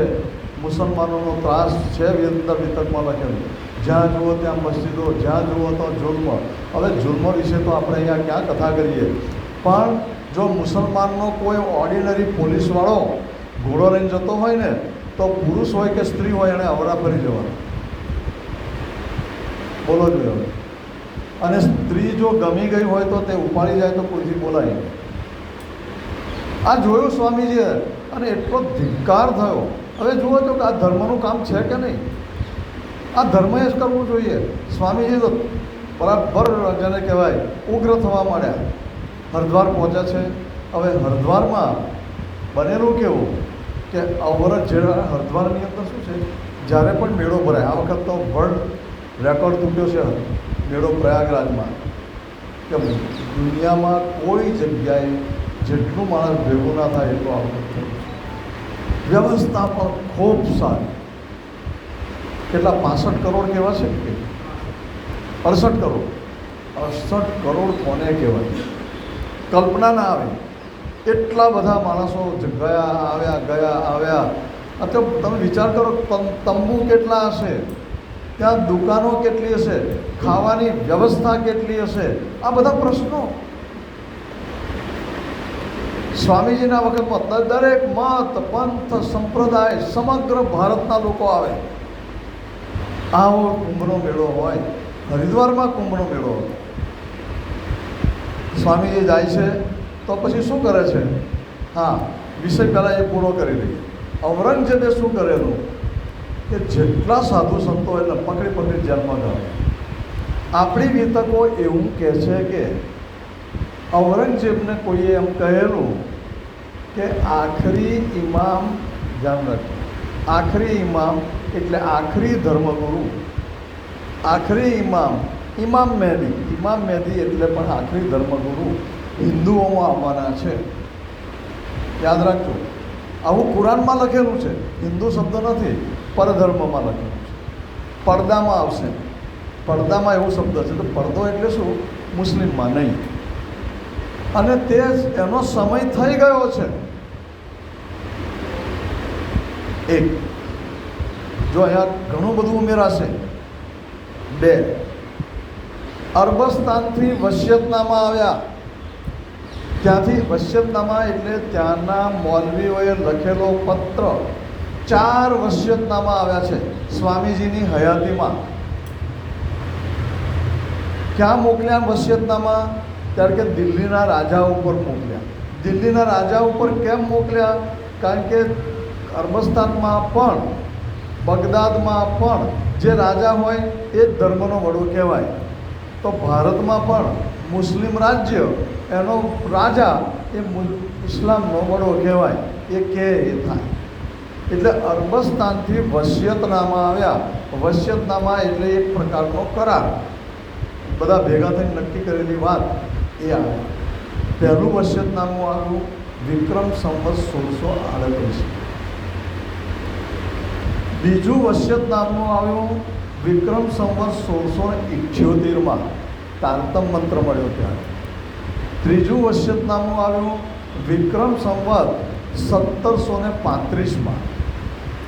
S1: મુસલમાનોનો ત્રાસ છે, વિંદર વિતકમાં લખેલું, જ્યાં જુઓ ત્યાં મસ્જિદો, જ્યાં જુઓ તો જુલ્મ. હવે જુલ્મ વિશે તો આપણે અહીંયા ક્યાં કથા કરીએ, પણ જો મુસલમાનનો કોઈ ઓર્ડિનરી પોલીસવાળો ઘોડો લઈને જતો હોય ને તો પુરુષ હોય કે સ્ત્રી હોય એણે અવરા ફરી જવાનું. બોલો જોઈએ. અને સ્ત્રી જો ગમી ગઈ હોય તો તે ઉપાડી જાય તો કોઈથી બોલાય. આ જોયું સ્વામીજીએ અને એટલો ધિક્કાર થયો. હવે જુઓ તો કે આ ધર્મનું કામ છે કે નહીં? આ ધર્મએ જ કરવું જોઈએ. સ્વામીજી તો બરાબર જેને કહેવાય ઉગ્ર થવા માંડ્યા. હરિદ્વાર પહોંચ્યા છે. હવે હરિદ્વારમાં બનેલું કેવું કે અવરત જે હરિદ્વારની અંદર શું છે, જ્યારે પણ મેળો ભરાય, આ વખત તો વર્લ્ડ રેકોર્ડ તૂટ્યો છે મેળો પ્રયાગરાજમાં, કે દુનિયામાં કોઈ જગ્યાએ જેટલું માણસ ભેગું ના થાય એટલું આ વખત થયું. વ્યવસ્થા પણ ખૂબ સારી. કેટલા 65 કરોડ કેવા છે કે 68 કરોડ? 68 કરોડ કોને કહેવાય? કલ્પના ના આવે એટલા બધા માણસો ગયા આવ્યા. અત્યારે તમે વિચાર કરો, તંબુ કેટલા હશે, ત્યાં દુકાનો કેટલી હશે, ખાવાની વ્યવસ્થા કેટલી હશે, આ બધા પ્રશ્નો. સ્વામીજીના વખતમાં દરેક મત, પંથ, સંપ્રદાય, સમગ્ર ભારતના લોકો આવે. આવો કુંભનો મેળો હોય, હરિદ્વારમાં કુંભનો મેળો હોય. સ્વામીજી જાય છે તો પછી શું કરે છે? હા, વિષય પહેલાં એ પૂરો કરી લઈએ. ઔરંગઝેબે શું કરેલું કે જેટલા સાધુ સંતો એને પકડી જેલમાં ગયા. આપણી વિતકો એવું કહે છે કે ઔરંગઝેબને કોઈએ એમ કહેલું કે આખરી ઇમામ, ધ્યાન રાખજો, આખરી ઇમામ એટલે આખરી ધર્મગુરુ, આખરી ઇમામ, ઇમામ મહેદી એટલે પણ આખરી ધર્મગુરુ હિન્દુઓમાં આવવાના છે. યાદ રાખજો, આવું કુરાનમાં લખેલું છે. હિન્દુ શબ્દ નથી, પરધર્મમાં લખેલું છે. પડદામાં આવશે, પડદામાં એવું શબ્દ છે. તો પડદો એટલે શું? મુસ્લિમમાં નહીં. અને તે એનો સમય થઈ ગયો છે. એક જો અહીંયા ઘણું બધું ઉમેરાશે. 2 અરબસ્તાનથી વસિયતનામા આવ્યા. ત્યાંથી વસિયતનામા એટલે ત્યાંના મૌલવીઓએ લખેલો પત્ર. 4 વસિયતનામા આવ્યા છે સ્વામીજીની હયાતીમાં. ક્યાં મોકલ્યા વસિયતનામા? ત્યારે કે દિલ્હીના રાજા ઉપર મોકલ્યા. દિલ્હીના રાજા ઉપર કેમ મોકલ્યા? કારણ કે અરબસ્તાનમાં પણ, બગદાદમાં પણ જે રાજા હોય એ જ ધર્મનો વડો કહેવાય. તો ભારતમાં પણ મુસ્લિમ રાજ્ય, એનો રાજા એ ઇસ્લામનો વડો કહેવાય. એ થાય. એટલે અરબસ્તાનથી વસિયતનામા આવ્યા. વસિયતનામા એટલે એક પ્રકારનો કરાર, બધા ભેગા થઈને નક્કી કરેલી વાત એ આવે. પહેલું વસિયતનામું આવ્યું વિક્રમ સંવત 1638. બીજું વસિયતનામું આવ્યું વિક્રમ સંવત 1678 તારતમ મંત્ર મળ્યો ત્યારે. ત્રીજું વસ્યતનામું આવ્યું વિક્રમ સંવત 1735.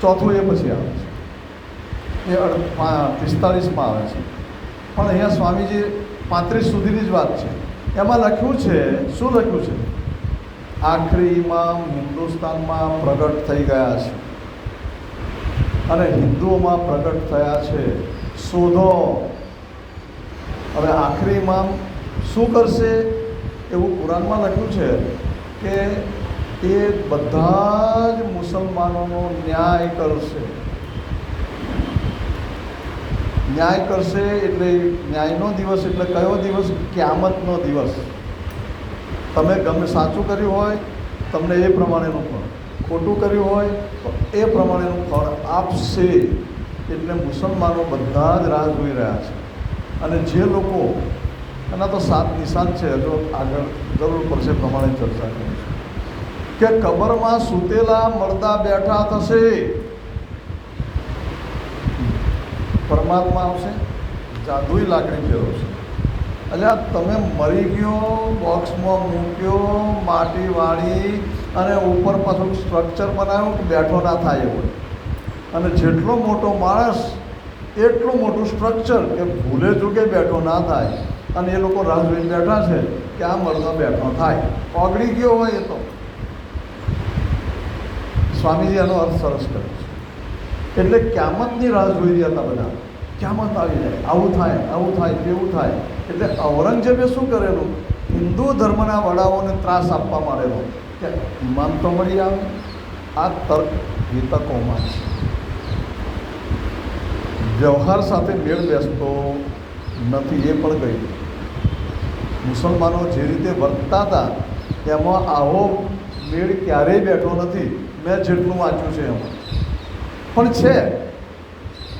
S1: ચોથું એ પછી આવે છે, એ 45 આવે છે. પણ અહીંયા સ્વામીજી 35 સુધીની જ વાત છે. એમાં લખ્યું છે, શું લખ્યું છે? આખરી ઇમામ હિન્દુસ્તાનમાં પ્રગટ થઈ ગયા છે અને હિન્દુઓમાં પ્રગટ થયા છે, શોધો. હવે આખરી ઇમામ શું કરશે એવું કુરાનમાં લખ્યું છે કે એ બધા જ મુસલમાનોનો ન્યાય કરશે. ન્યાય કરશે એટલે ન્યાયનો દિવસ એટલે કયો દિવસ? ક્યામતનો દિવસ. તમે ગમે સાચું કર્યું હોય તમને એ પ્રમાણેનું ફળ, ખોટું કર્યું હોય તો એ પ્રમાણેનું ફળ આપશે. એટલે મુસલમાનો બધા જ રાહ જોઈ રહ્યા છે. અને જે લોકો, એના તો 7 નિશાન છે, જો આગળ જરૂર પડશે પ્રમાણે ચર્ચા કરીશું, કે કબરમાં સૂતેલા મરદા બેઠા થશે, પરમાત્મા આવશે, જાદુઈ લાકડી ફેરવશે. એટલે તમે મરી ગયો, બોક્સમાં મૂક્યો, માટી વાળી અને ઉપર પાછું સ્ટ્રક્ચર બનાવ્યું કે બેઠો ના થાય એવું. અને જેટલો મોટો માણસ એટલું મોટું સ્ટ્રક્ચર કે ભૂલે ચૂકે બેઠો ના થાય. અને એ લોકો રાહ જોઈને બેઠા છે કે આ મરદો બેઠો થાય. ઓગળી ગયો હોય એ તો. સ્વામીજી એનો અર્થ સરસ કર્યો છે. એટલે ક્યામતની રાહ જોઈ રહ્યા હતા બધા. ક્યામત આવી જાય, આવું થાય, આવું થાય, તેવું થાય. એટલે ઔરંગઝેબે શું કરેલું? હિન્દુ ધર્મના વડાઓને ત્રાસ આપવા માંડેલો કે ઇમામ તો મળી આવે. આ તર્ક વિતકોમાં છે. વ્યવહાર સાથે મેળ બેસતો નથી, એ પણ ગઈ. મુસલમાનો જે રીતે વર્તતા હતા એમાં આવો મેળ ક્યારેય બેઠો નથી. મેં જેટલું વાંચ્યું છે એમાં પણ છે.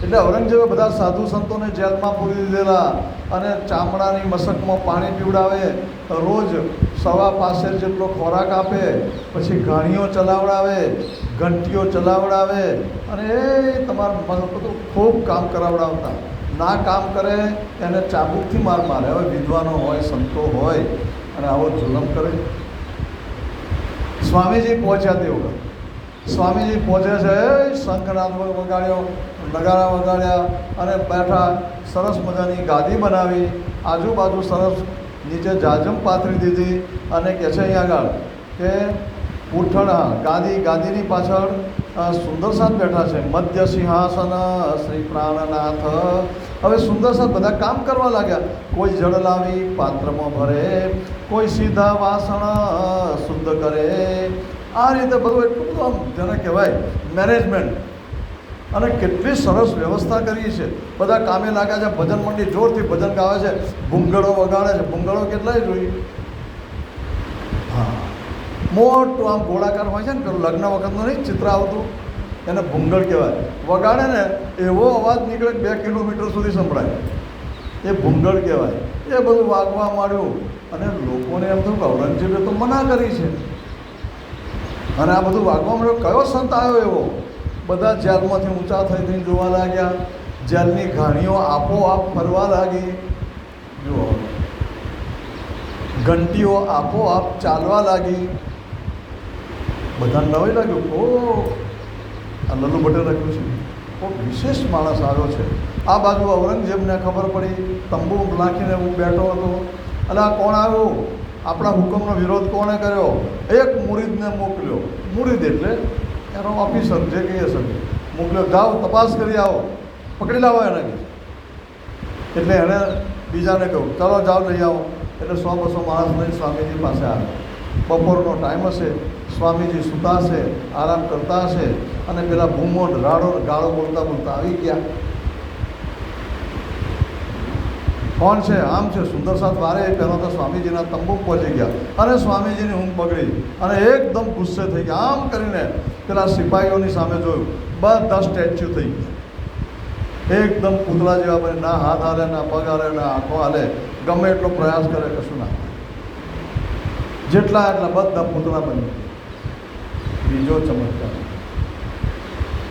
S1: એટલે ઔરંગઝેબે બધા સાધુ સંતોને જેલમાં પૂરી દીધેલા અને ચામડાની મશકમાં પાણી પીવડાવે, રોજ 5.25 જેટલો ખોરાક આપે, પછી ઘાણીઓ ચલાવડાવે, ઘંટીઓ ચલાવડાવે અને એ તમારા બધું ખૂબ કામ કરાવડાવતા. ના કામ કરે એને ચાબુકથી માર મારે. હવે વિદ્વાનો હોય, સંતો હોય અને આવો જુલમ કરે. સ્વામીજી પહોંચ્યા તે વખત. સ્વામીજી પહોંચે છે, શંખનાદ વગાડ્યો, નગારા વગાડ્યા અને બેઠા. સરસ મજાની ગાદી બનાવી, આજુબાજુ સરસ નીચે જાજમ પાથરી દીધી અને કહે છે અહીંયા આગળ કે ઉઠણ ગાદીની પાછળ સુંદર સાથ બેઠા છે. મધ્ય સિંહાસન શ્રી પ્રાણનાથ. હવે સુંદર સાથ બધા કામ કરવા લાગ્યા. કોઈ જળ લાવી પાત્રમાં ભરે, કોઈ સીધા વાસણ શુદ્ધ કરે. આ રીતે બધું એટલું બધું આમ જેને કહેવાય મેનેજમેન્ટ. અને કેટલી સરસ વ્યવસ્થા કરી છે. બધા કામે લાગ્યા છે. ભજન મંડળી જોરથી ભજન ગાવે છે, ભૂંગળો વગાડે છે. ભૂંગળો કેટલાય જોઈ? હા, મોટું આમ ગોળાકાર હોય છે ને, પેલું લગ્ન વખતનું નહીં ચિત્ર આવતું, એને ભૂંગળ કહેવાય. વગાડે ને એવો અવાજ નીકળે 2 કિલોમીટર સુધી સંભળાય. એ ભૂંગળ કહેવાય. એ બધું વાગવા માંડ્યું અને લોકોને એમ થયું કે ઔરંગઝેબે તો મના કરી છે. અને આ બધું વાગવા માંડ્યું. કયો સંત આવ્યો એવો? બધા જેલમાંથી ઊંચા થઈને જોવા લાગ્યા. જેલની ઘાણીઓ આપોઆપ ફરવા લાગી. જુઓ, ઘંટીઓ આપોઆપ ચાલવા લાગી. બધાને નવાઈ લાગ્યું. ઓ, આ લલ્લુ પટેલ લખ્યું છે, કોઈ વિશેષ માણસ આવ્યો છે. આ બાજુ ઔરંગઝેબને ખબર પડી, તંબુ નાખીને હું બેઠો હતો. અને આ કોણ આવ્યું? આપણા હુકમનો વિરોધ કોણે કર્યો? એક મુરીદને મોકલ્યો. મુરીદ એટલે એનો ઓફિસર, જે કહીએ શકે, મોકલ્યો. જાઓ તપાસ કરી આવો, પકડી લાવો એને. એટલે એણે બીજાને કહ્યું ચાલો જાઓ લઈ આવો. એટલે 100-200 માણસ લઈને સ્વામીજી પાસે આવે. બપોરનો ટાઈમ હશે, સ્વામીજી સૂતા હશે, આરામ કરતા હશે અને પેલા બૂમો ગાળો બોલતા આવી ગયા. કોણ છે? આમ છે. સુંદર સાથ વારે પહેલાં તો સ્વામીજીના તંબુ પહોંચી ગયા અને સ્વામીજીની ઊંઘ બગડી અને એકદમ ગુસ્સે થઈ ગયા. આમ કરીને પેલા સિપાહીઓની સામે જોયું, બધા સ્ટેચ્યુ થઈ ગયા. એકદમ પૂતળા જેવા બને. ના હાથ હાલે, ના પગ હાલે, ના આંખો હાલે. ગમે એટલો પ્રયાસ કરે કશું ના. જેટલા એટલા બધા પૂતળા બની. બીજો ચમત્કાર.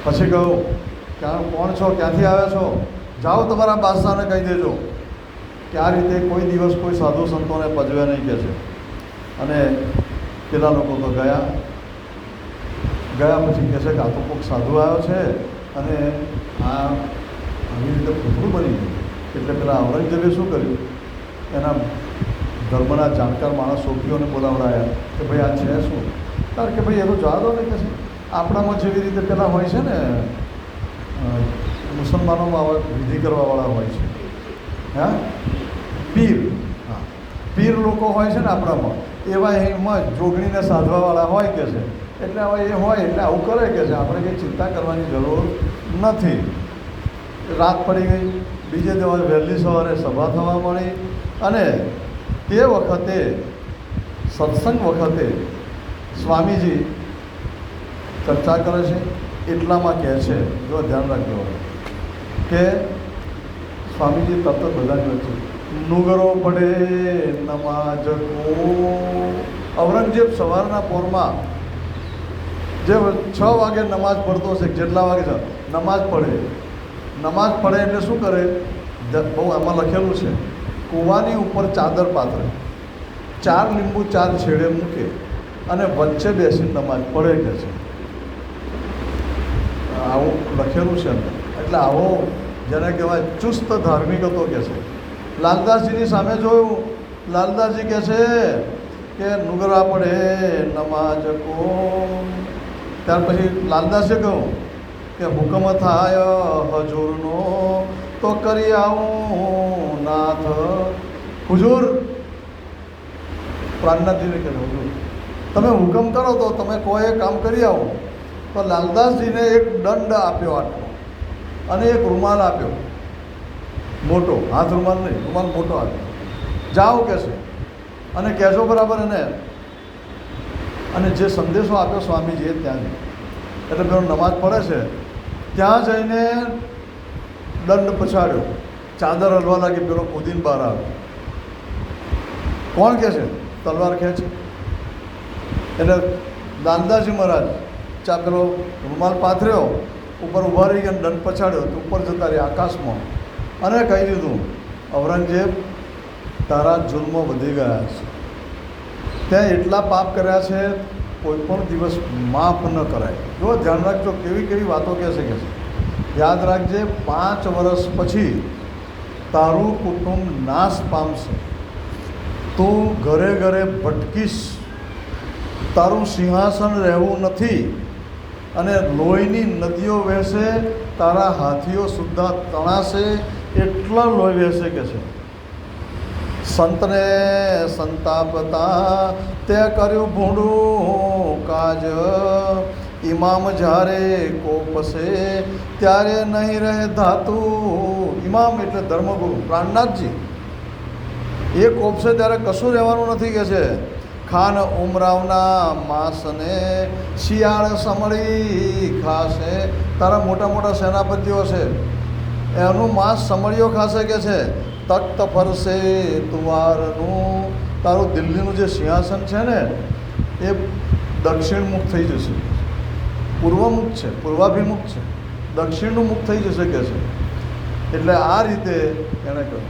S1: પછી કહું, કોણ છો, ક્યાંથી આવ્યા છો? જાઓ તમારા બાદશાહને કહી દેજો કે આ રીતે કોઈ દિવસ કોઈ સાધુ સંતોને પજવે નહીં કહે છે. અને પેલા લોકો તો ગયા પછી કહે છે કે આ તો કોઈક સાધુ આવ્યો છે અને આ આવી રીતે પૂતળું બની ગયું. એટલે પેલા ઔરંગઝેબે શું કર્યું, એના ધર્મના જાણકાર માણસ સોફીઓને બોલાવડાયા કે ભાઈ આ છે શું? કારણ કે ભાઈ એનું જવા દો ને, કે છે આપણામાં જેવી રીતે પેલા હોય છે ને મુસલમાનોમાં વિધિ કરવાવાળા હોય છે, હા પીર, હા પીર લોકો હોય છે ને આપણામાં, એવા એમાં જોગણીને સાધવાવાળા હોય કે છે. એટલે હવે એ હોય એટલે આવું કરે કે છે, આપણે કંઈ ચિંતા કરવાની જરૂર નથી. રાત પડી ગઈ, બીજે દિવસ વહેલી સવારે સભા થવા મળી અને તે વખતે સત્સંગ વખતે સ્વામીજી ચર્ચા કરે છે. એટલામાં કહે છે, જો ધ્યાન રાખજો કે સ્વામીજી તરત બધાની વચ્ચે નુગરો પડે નમાજ કો. ઔરંગઝેબ સવારના પોરમાં જે 6 વાગે નમાજ પડતો હશે, જેટલા વાગે નમાજ પડે એટલે શું કરે, બહુ આમાં લખેલું છે, કૂવાની ઉપર ચાદર પાથરે, 4 લીંબુ 4 છેડે મૂકે અને વચ્ચે બેસીને નમાજ પડે કે છે. આવું લખેલું છે. એટલે આવો જેને કહેવાય ચુસ્ત ધાર્મિક હતો કે છે. લાલદાસજીની સામે જોયું, લાલદાસજી કહે છે કે નુગરા પડે નમાજ કો. ત્યાર પછી લાલદાસે કહ્યું કે હુકમ થાય હજૂરનો તો કરી આવું નાથ. હુજૂર પ્રાણનાથજીને કહે, હુજૂર તમે હુકમ કરો તો તમે કોઈ કામ કરી આવો. તો લાલદાસજીને એક દંડ આપ્યો આટલો અને એક રૂમાલ આપ્યો મોટો, હાથ રૂમાલ નહીં, રૂમાલ મોટો આપ્યો. જાઓ કે છે અને કહેજો બરાબર એને. અને જે સંદેશો આપ્યો સ્વામીજીએ ત્યાં એટલે પેલો નમાજ પડે છે ત્યાં જઈને દંડ પછાડ્યો, ચાદર હલવા લાગી, પેલો કૂદીને બહાર આવ્યો. કોણ કહે છે? તલવાર ખેંચે. એટલે લાલદાસજી મહારાજ પેલો રૂમાલ પાથર્યો, ઉપર ઊભા રહી ગયા, દંડ પછાડ્યો તો ઉપર જતા રહ્યા આકાશમાં અને કહી દીધું, ઔરંગઝેબ તારા જુલ્મો વધી ગયા છે, ત્યાં એટલા પાપ કર્યા છે કોઈ પણ દિવસ માફ ન કરાય. જો ધ્યાન રાખજો કેવી કેવી વાતો કહેશે કે છે. યાદ રાખજે 5 વર્ષ પછી તારું કુટુંબ નાશ પામશે, તું ઘરે ઘરે ભટકીશ, તારું સિંહાસન રહેવું નથી અને લોહીની નદીઓ વહેશે, તારા હાથીઓ સુદ્ધા તણાશે, એટલા લોહી વહેશે કે છે. સંતને સંતાપતા તે કર્યું ભૂંડું કાજ, ઇમામ જ્યારે કોપસે ત્યારે નહીં રહે ધાતુ. ઇમામ એટલે ધર્મગુરુ પ્રાણનાથજી, એ કોપસે ત્યારે કશું રહેવાનું નથી કે છે. ખાન ઉમરાવના માંસને શિયાળ સમળી ખાશે. તારા મોટા મોટા સેનાપતિઓ છે એનું માંસ સમળીઓ ખાશે કે છે. તખ્ત ફરશે તુવારનું, તારું દિલ્હીનું જે સિંહાસન છે ને એ દક્ષિણમુખ થઈ જશે. પૂર્વમુખ છે, પૂર્વાભિમુખ છે, દક્ષિણનું મુખ થઈ જશે કે છે. એટલે આ રીતે એણે કહ્યું.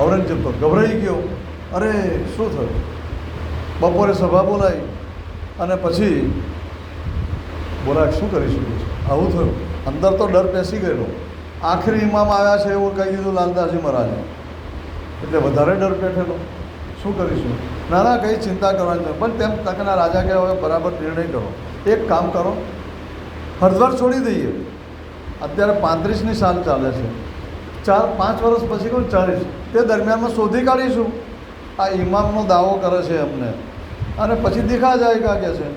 S1: ઔરંગઝેબ તો ગભરાઈ ગયો, અરે શું થયું? બપોરે સભા બોલાવી અને પછી બોલાય શું કરી શકું છું, આવું થયું. અંદર તો ડર બેસી ગયેલો. આખરી ઇમામ આવ્યા છે એવું કહી દીધું લાલદાસજી મહારાજે, એટલે વધારે ડર બેઠેલો. શું કરીશું? ના ના કંઈ ચિંતા કરવાની નથી. પણ તેમ તકના રાજા કહે હવે બરાબર નિર્ણય કરો, એક કામ કરો, હરિદ્વાર છોડી દઈએ. અત્યારે 35ની સાલ ચાલે છે, 4-5 વર્ષ પછી કહું 40, તે દરમિયાનમાં શોધી કાઢીશું. આ ઇમામનો દાવો કરે છે અમને અને પછી દેખા જાય કે છે.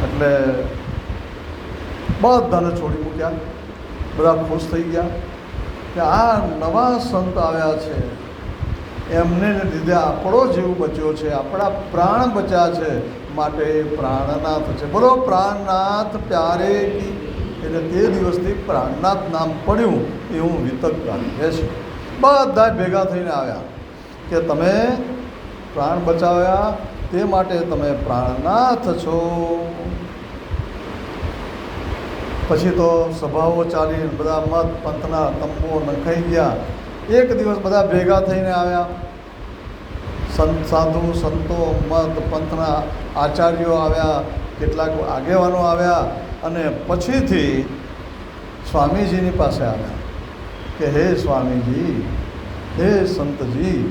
S1: એટલે બધાને છોડી મૂક્યા, બધા ખુશ થઈ ગયા કે આ નવા સંત આવ્યા છે, એમને લીધે આપણો જીવ બચ્યો છે, આપણા પ્રાણ બચ્યા છે, માટે પ્રાણનાથ છે. બોલો પ્રાણનાથ પ્યારે કી. એટલે તે દિવસથી પ્રાણનાથ નામ પડ્યું એવું વિતક રહે છે. બધા ભેગા થઈને આવ્યા કે તમે પ્રાણ બચાવ્યા તે માટે તમે પ્રાણનાથ છો. પછી તો સભાઓ ચાલી, બધા મત પંથના તંબુઓ નખાઈ ગયા. એક દિવસ બધા ભેગા થઈને આવ્યા, સાધુ સંતો, મત પંથના આચાર્યો આવ્યા, કેટલાક આગેવાનો આવ્યા, અને પછીથી સ્વામીજીની પાસે આવ્યા કે હે સ્વામીજી, હે સંતજી,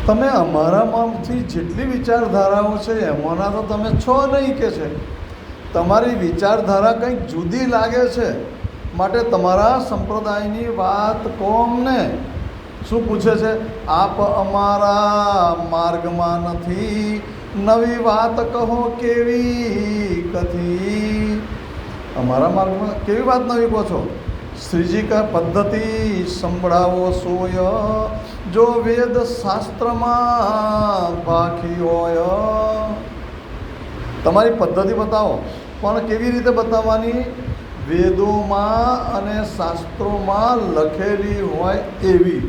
S1: તમે અમારામાંથી જેટલી વિચારધારાઓ છે એમાંના તો તમે છો નહીં કે છે, તમારી વિચારધારા કંઈક જુદી લાગે છે, માટે તમારા સંપ્રદાયની વાત કહો અમને. શું પૂછે છે? આપ અમારા માર્ગમાં નથી, નવી વાત કહો કેવી કથી. અમારા માર્ગમાં કેવી વાત નવી કહો છો? શ્રીજી કા પદ્ધતિ સંભળાવો સોય, જો વેદ શાસ્ત્રમાં બાકી હોય. તમારી પદ્ધતિ બતાવો, પણ કેવી રીતે બતાવવાની? વેદોમાં અને શાસ્ત્રોમાં લખેલી હોય એવી.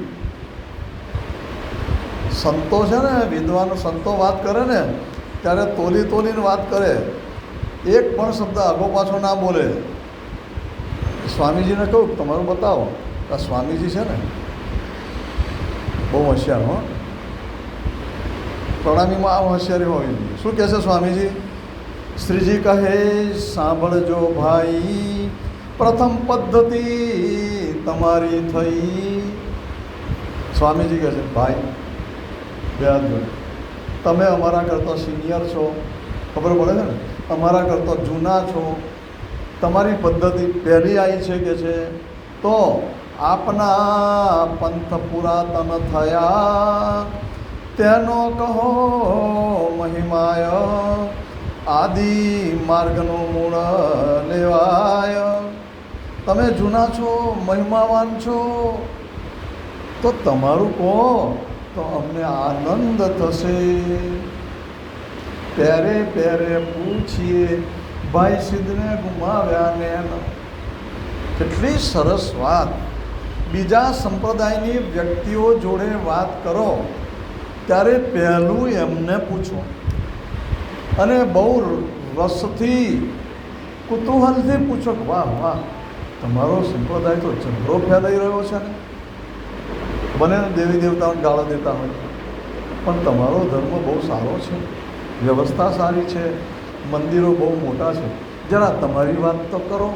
S1: સંતો છે ને, વિદ્વાન સંતો વાત કરે ને ત્યારે તોલીને વાત કરે, એક પણ શબ્દ આગો પાછો ના બોલે. સ્વામીજીને કહું તમારું બતાવો. આ સ્વામીજી છે ને બહુ હોશિયાર, હો. પ્રણામીમાં આ હોશિયારી હોવી જોઈએ. શું કહે છે સ્વામીજી? શ્રીજી કહે સાંભળજો ભાઈ, પ્રથમ પદ્ધતિ તમારી થઈ. સ્વામીજી કહે છે ભાઈ બે હાથ જોડે, તમે અમારા કરતાં સિનિયર છો, ખબર પડે છે ને, અમારા કરતાં જૂના છો, તમારી પદ્ધતિ પહેલી આવી છે કે છે, તો આપના પંથ પુરાતન થયા, તેનો કહો મહિમાય, આદિ માર્ગનું મૂળ લેવાય. તમે જૂના છો, મહિમાવાન છો, તો તમારું કહો તો અમને આનંદ થશે. પહેરે પહેરે પૂછીએ, ભાઈ સિદ્ધને ગુમાવ્યા ને. કેટલી સરસ વાત! બીજા સંપ્રદાયની વ્યક્તિઓ જોડે વાત કરો ત્યારે પહેલું એમને પૂછો, અને બહુ રસથી, કુતૂહલથી પૂછો કે વાહ વાહ, તમારો સંપ્રદાય તો ચંદ્રો ફેલાઈ રહ્યો છે ને. બને દેવી દેવતાઓને ગાળો દેતા હોય, પણ તમારો ધર્મ બહુ સારો છે, વ્યવસ્થા સારી છે, મંદિરો બહુ મોટા છે, જરા તમારી વાત તો કરો.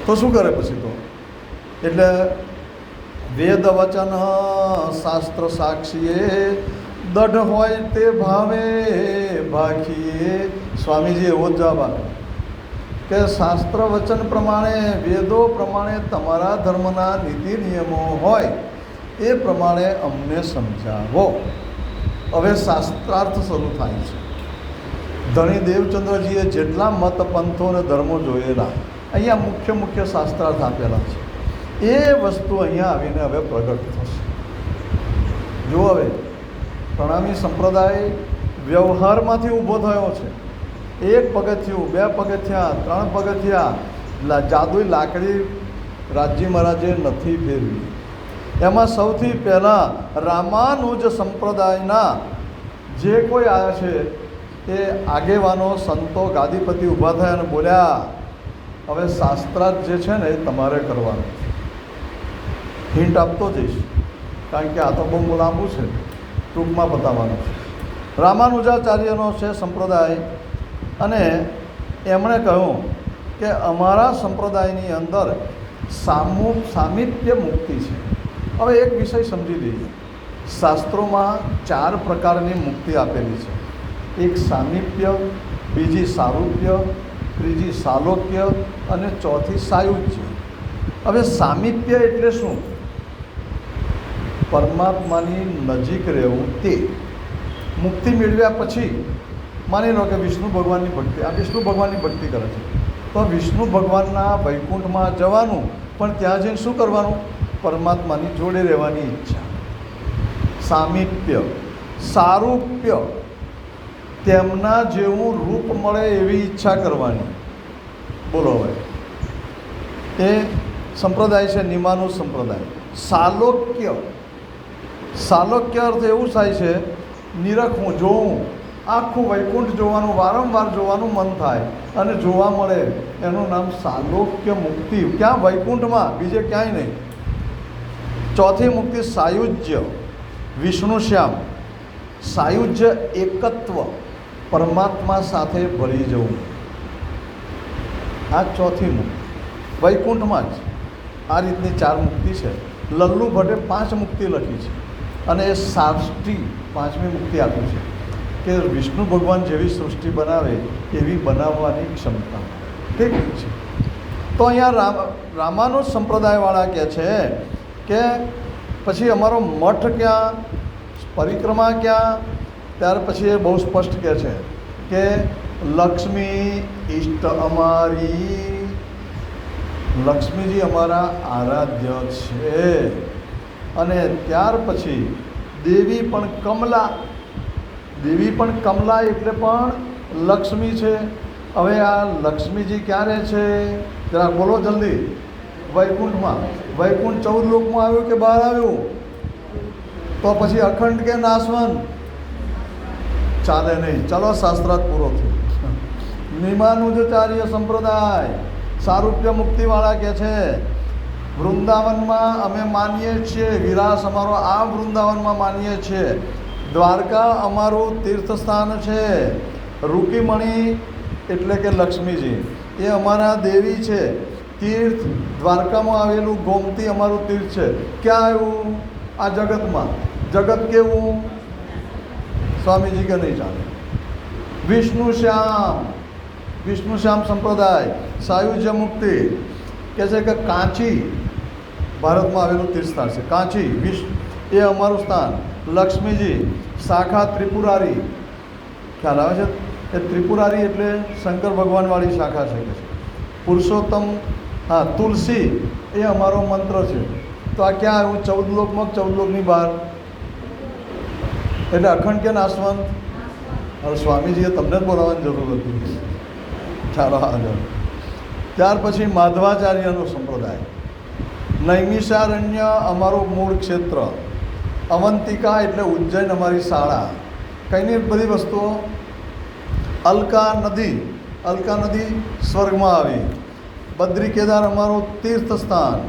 S1: તો શું કરે પછી તો? એટલે વેદ વચન શાસ્ત્ર સાક્ષીએ, દઢ હોય તે ભાવે ભાખીએ. સ્વામીજી એવો જ જવાબ આપે કે શાસ્ત્ર વચન પ્રમાણે, વેદો પ્રમાણે તમારા ધર્મના નીતિ નિયમો હોય એ પ્રમાણે અમને સમજાવો. હવે શાસ્ત્રાર્થ શરૂ થાય છે. ધણી દેવચંદ્રજીએ જેટલા મત પંથો અને ધર્મો જોયેલા, અહીંયા મુખ્ય મુખ્ય શાસ્ત્રાર્થ આપેલા છે. એ વસ્તુ અહીંયા આવીને હવે પ્રગટ થશે. જો હવે પ્રણામી સંપ્રદાય વ્યવહારમાંથી ઊભો થયો છે. એક પગથિયું, બે પગથિયા, 3 પગથિયા, જાદુઈ લાકડી રાજજી મહારાજે નથી ફેરવી. એમાં સૌથી પહેલાં રામાનુજ સંપ્રદાયના જે કોઈ આવ્યા છે એ આગેવાનો, સંતો, ગાદીપતિ ઊભા થયા અને બોલ્યા, હવે શાસ્ત્રાર્થ જે છે ને એ તમારે કરવાનું. હિન્ટ આપતો જઈશ, કારણ કે આ તો બહુ લાંબુ છે, ટૂંકમાં બતાવવાનું છે. રામાનુજાચાર્યનો છે સંપ્રદાય, અને એમણે કહ્યું કે અમારા સંપ્રદાયની અંદર સામીપ્ય મુક્તિ છે. હવે એક વિષય સમજી લઈએ. શાસ્ત્રોમાં 4 પ્રકારની મુક્તિ આપેલી છે. એક સામીપ્ય, બીજી સારૂપ્ય, ત્રીજી સાલોક્ય અને ચોથી સાયુજ્ય. હવે સામીપ્ય એટલે શું? પરમાત્માની નજીક રહેવું. તે મુક્તિ મેળવ્યા પછી માની લો કે વિષ્ણુ ભગવાનની ભક્તિ, આ વિષ્ણુ ભગવાનની ભક્તિ કરે છે, તો વિષ્ણુ ભગવાનના વૈકુંઠમાં જવાનું, પણ ત્યાં જઈને શું કરવાનું? પરમાત્માની જોડે રહેવાની ઈચ્છા. સામીપ્ય. સારૂપ્ય, તેમના જેવું રૂપ મળે એવી ઈચ્છા કરવાની. બોલો હવે, એ સંપ્રદાય છે નિમાનું સંપ્રદાય. સાલોક્ય. સાલોક્ય અર્થ એવું થાય છે નિરખવું, જોવું, આખું વૈકુંઠ જોવાનું, વારંવાર જોવાનું મન થાય અને જોવા મળે. એનું નામ સાલોક્ય મુક્તિ. ક્યાં? વૈકુંઠમાં, બીજે ક્યાંય નહીં. ચોથી મુક્તિ સાયુજ્ય, વિષ્ણુ શ્યામ. સાયુજ્ય એકત્વ, પરમાત્મા સાથે ભળી જવું. આ ચોથી મુક્તિ વૈકુંઠમાં જ. આ રીતની 4 મુક્તિ છે. લલ્લુ ભટ્ટે 5 મુક્તિ લખી છે અને એ સાષ્ટી 5મી મુક્તિ આપી છે કે વિષ્ણુ ભગવાન જેવી સૃષ્ટિ બનાવે એવી બનાવવાની ક્ષમતા. ઠીક છે. તો અહીંયા રામાનુજ સંપ્રદાયવાળા કહે છે કે પછી અમારો મઠ ક્યાં, પરિક્રમા ક્યાં? ત્યાર પછી એ બહુ સ્પષ્ટ કહે છે કે લક્ષ્મી ઈષ્ટ અમારી, લક્ષ્મીજી અમારા આરાધ્ય છે. અને ત્યાર પછી દેવી પણ કમલા, દેવી પણ કમલા એટલે પણ લક્ષ્મી છે. હવે આ લક્ષ્મીજી ક્યાં રહે છે? જરા બોલો જલ્દી. વૈકુંઠમાં. વૈકુંઠ 14 લોકમાં આવ્યું કે બહાર આવ્યું? તો પછી અખંડ કે નાશવંત? ચાલે નહીં. ચલો, શાસ્ત્રાર્થ પૂરો થયો. નિમાનુજાચાર્ય સંપ્રદાય સારૂપ્ય મુક્તિવાળા કહે છે વૃંદાવનમાં અમે માનીએ છીએ, વિલાસ અમારો આ વૃંદાવનમાં માનીએ છીએ. દ્વારકા અમારું તીર્થસ્થાન છે. રૂકીમણી એટલે કે લક્ષ્મીજી એ અમારા દેવી છે. તીર્થ દ્વારકામાં આવેલું ગોમતી અમારું તીર્થ છે. ક્યાં આવ્યું? આ જગતમાં. જગત કેવું? સ્વામીજી કે નહીં ચાલે. વિષ્ણુ શ્યામ, વિષ્ણુ શ્યામ સંપ્રદાય સાયુજ્ય મુક્તિ કહે છે કે કાંચી ભારતમાં આવેલું તીર્થસ્થાન છે. કાંચી એ અમારું સ્થાન. લક્ષ્મીજી શાખા ત્રિપુરારી. ખ્યાલ આવે છે? એ ત્રિપુરારી એટલે શંકર ભગવાનવાળી શાખા છે. કે પુરુષોત્તમ, હા, તુલસી એ અમારો મંત્ર છે. તો આ ક્યાં આવ્યું? 14 લોકમાં, 14 લોકની બહાર. એટલે અખંડ કે નાશવંત? હવે સ્વામીજીએ તમને જ બોલાવવાની જરૂર હતી. ચાલો આગળ. ત્યાર પછી માધવાચાર્યનો સંપ્રદાય. નૈમિષારણ્ય અમારું મૂળ ક્ષેત્ર. અવંતિકા એટલે ઉજ્જૈન અમારી શાળા. કંઈની બધી વસ્તુઓ. અલકા નદી, અલકા નદી સ્વર્ગમાં આવી. બદ્રી કેદાર અમારું તીર્થ સ્થાન.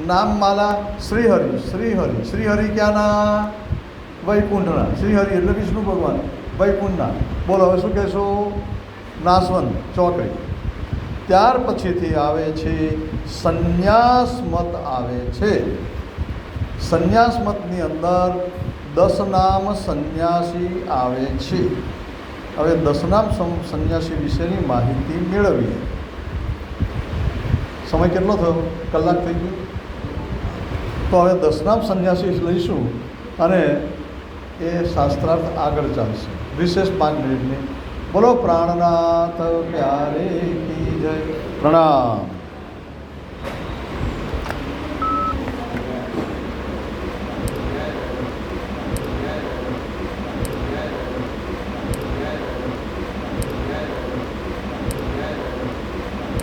S1: નામમાલા શ્રીહરિ, શ્રીહરિ, શ્રીહરિ ક્યાંના? વૈકુંઠના. શ્રીહરિ એટલે વિષ્ણુ ભગવાન, વૈકુંઠના. બોલો હવે શું કહેશો? નાશવંત, ચોકડી. ત્યાર પછીથી આવે છે સંન્યાસ મત આવે છે. સંન્યાસ મતની અંદર 10 નામ સંન્યાસી આવે છે. હવે 10 નામ સંન્યાસી વિશેની માહિતી મેળવીએ. સમય કેટલો થયો? કલાક થઈ ગયો. તો હવે 10 નામ સંન્યાસી લઈશું અને એ શાસ્ત્રાર્થ આગળ ચાલશે. વિશેષ 5 મિનિટની. બોલો પ્રાણનાથ પ્યારે કી જય. પ્રણામ.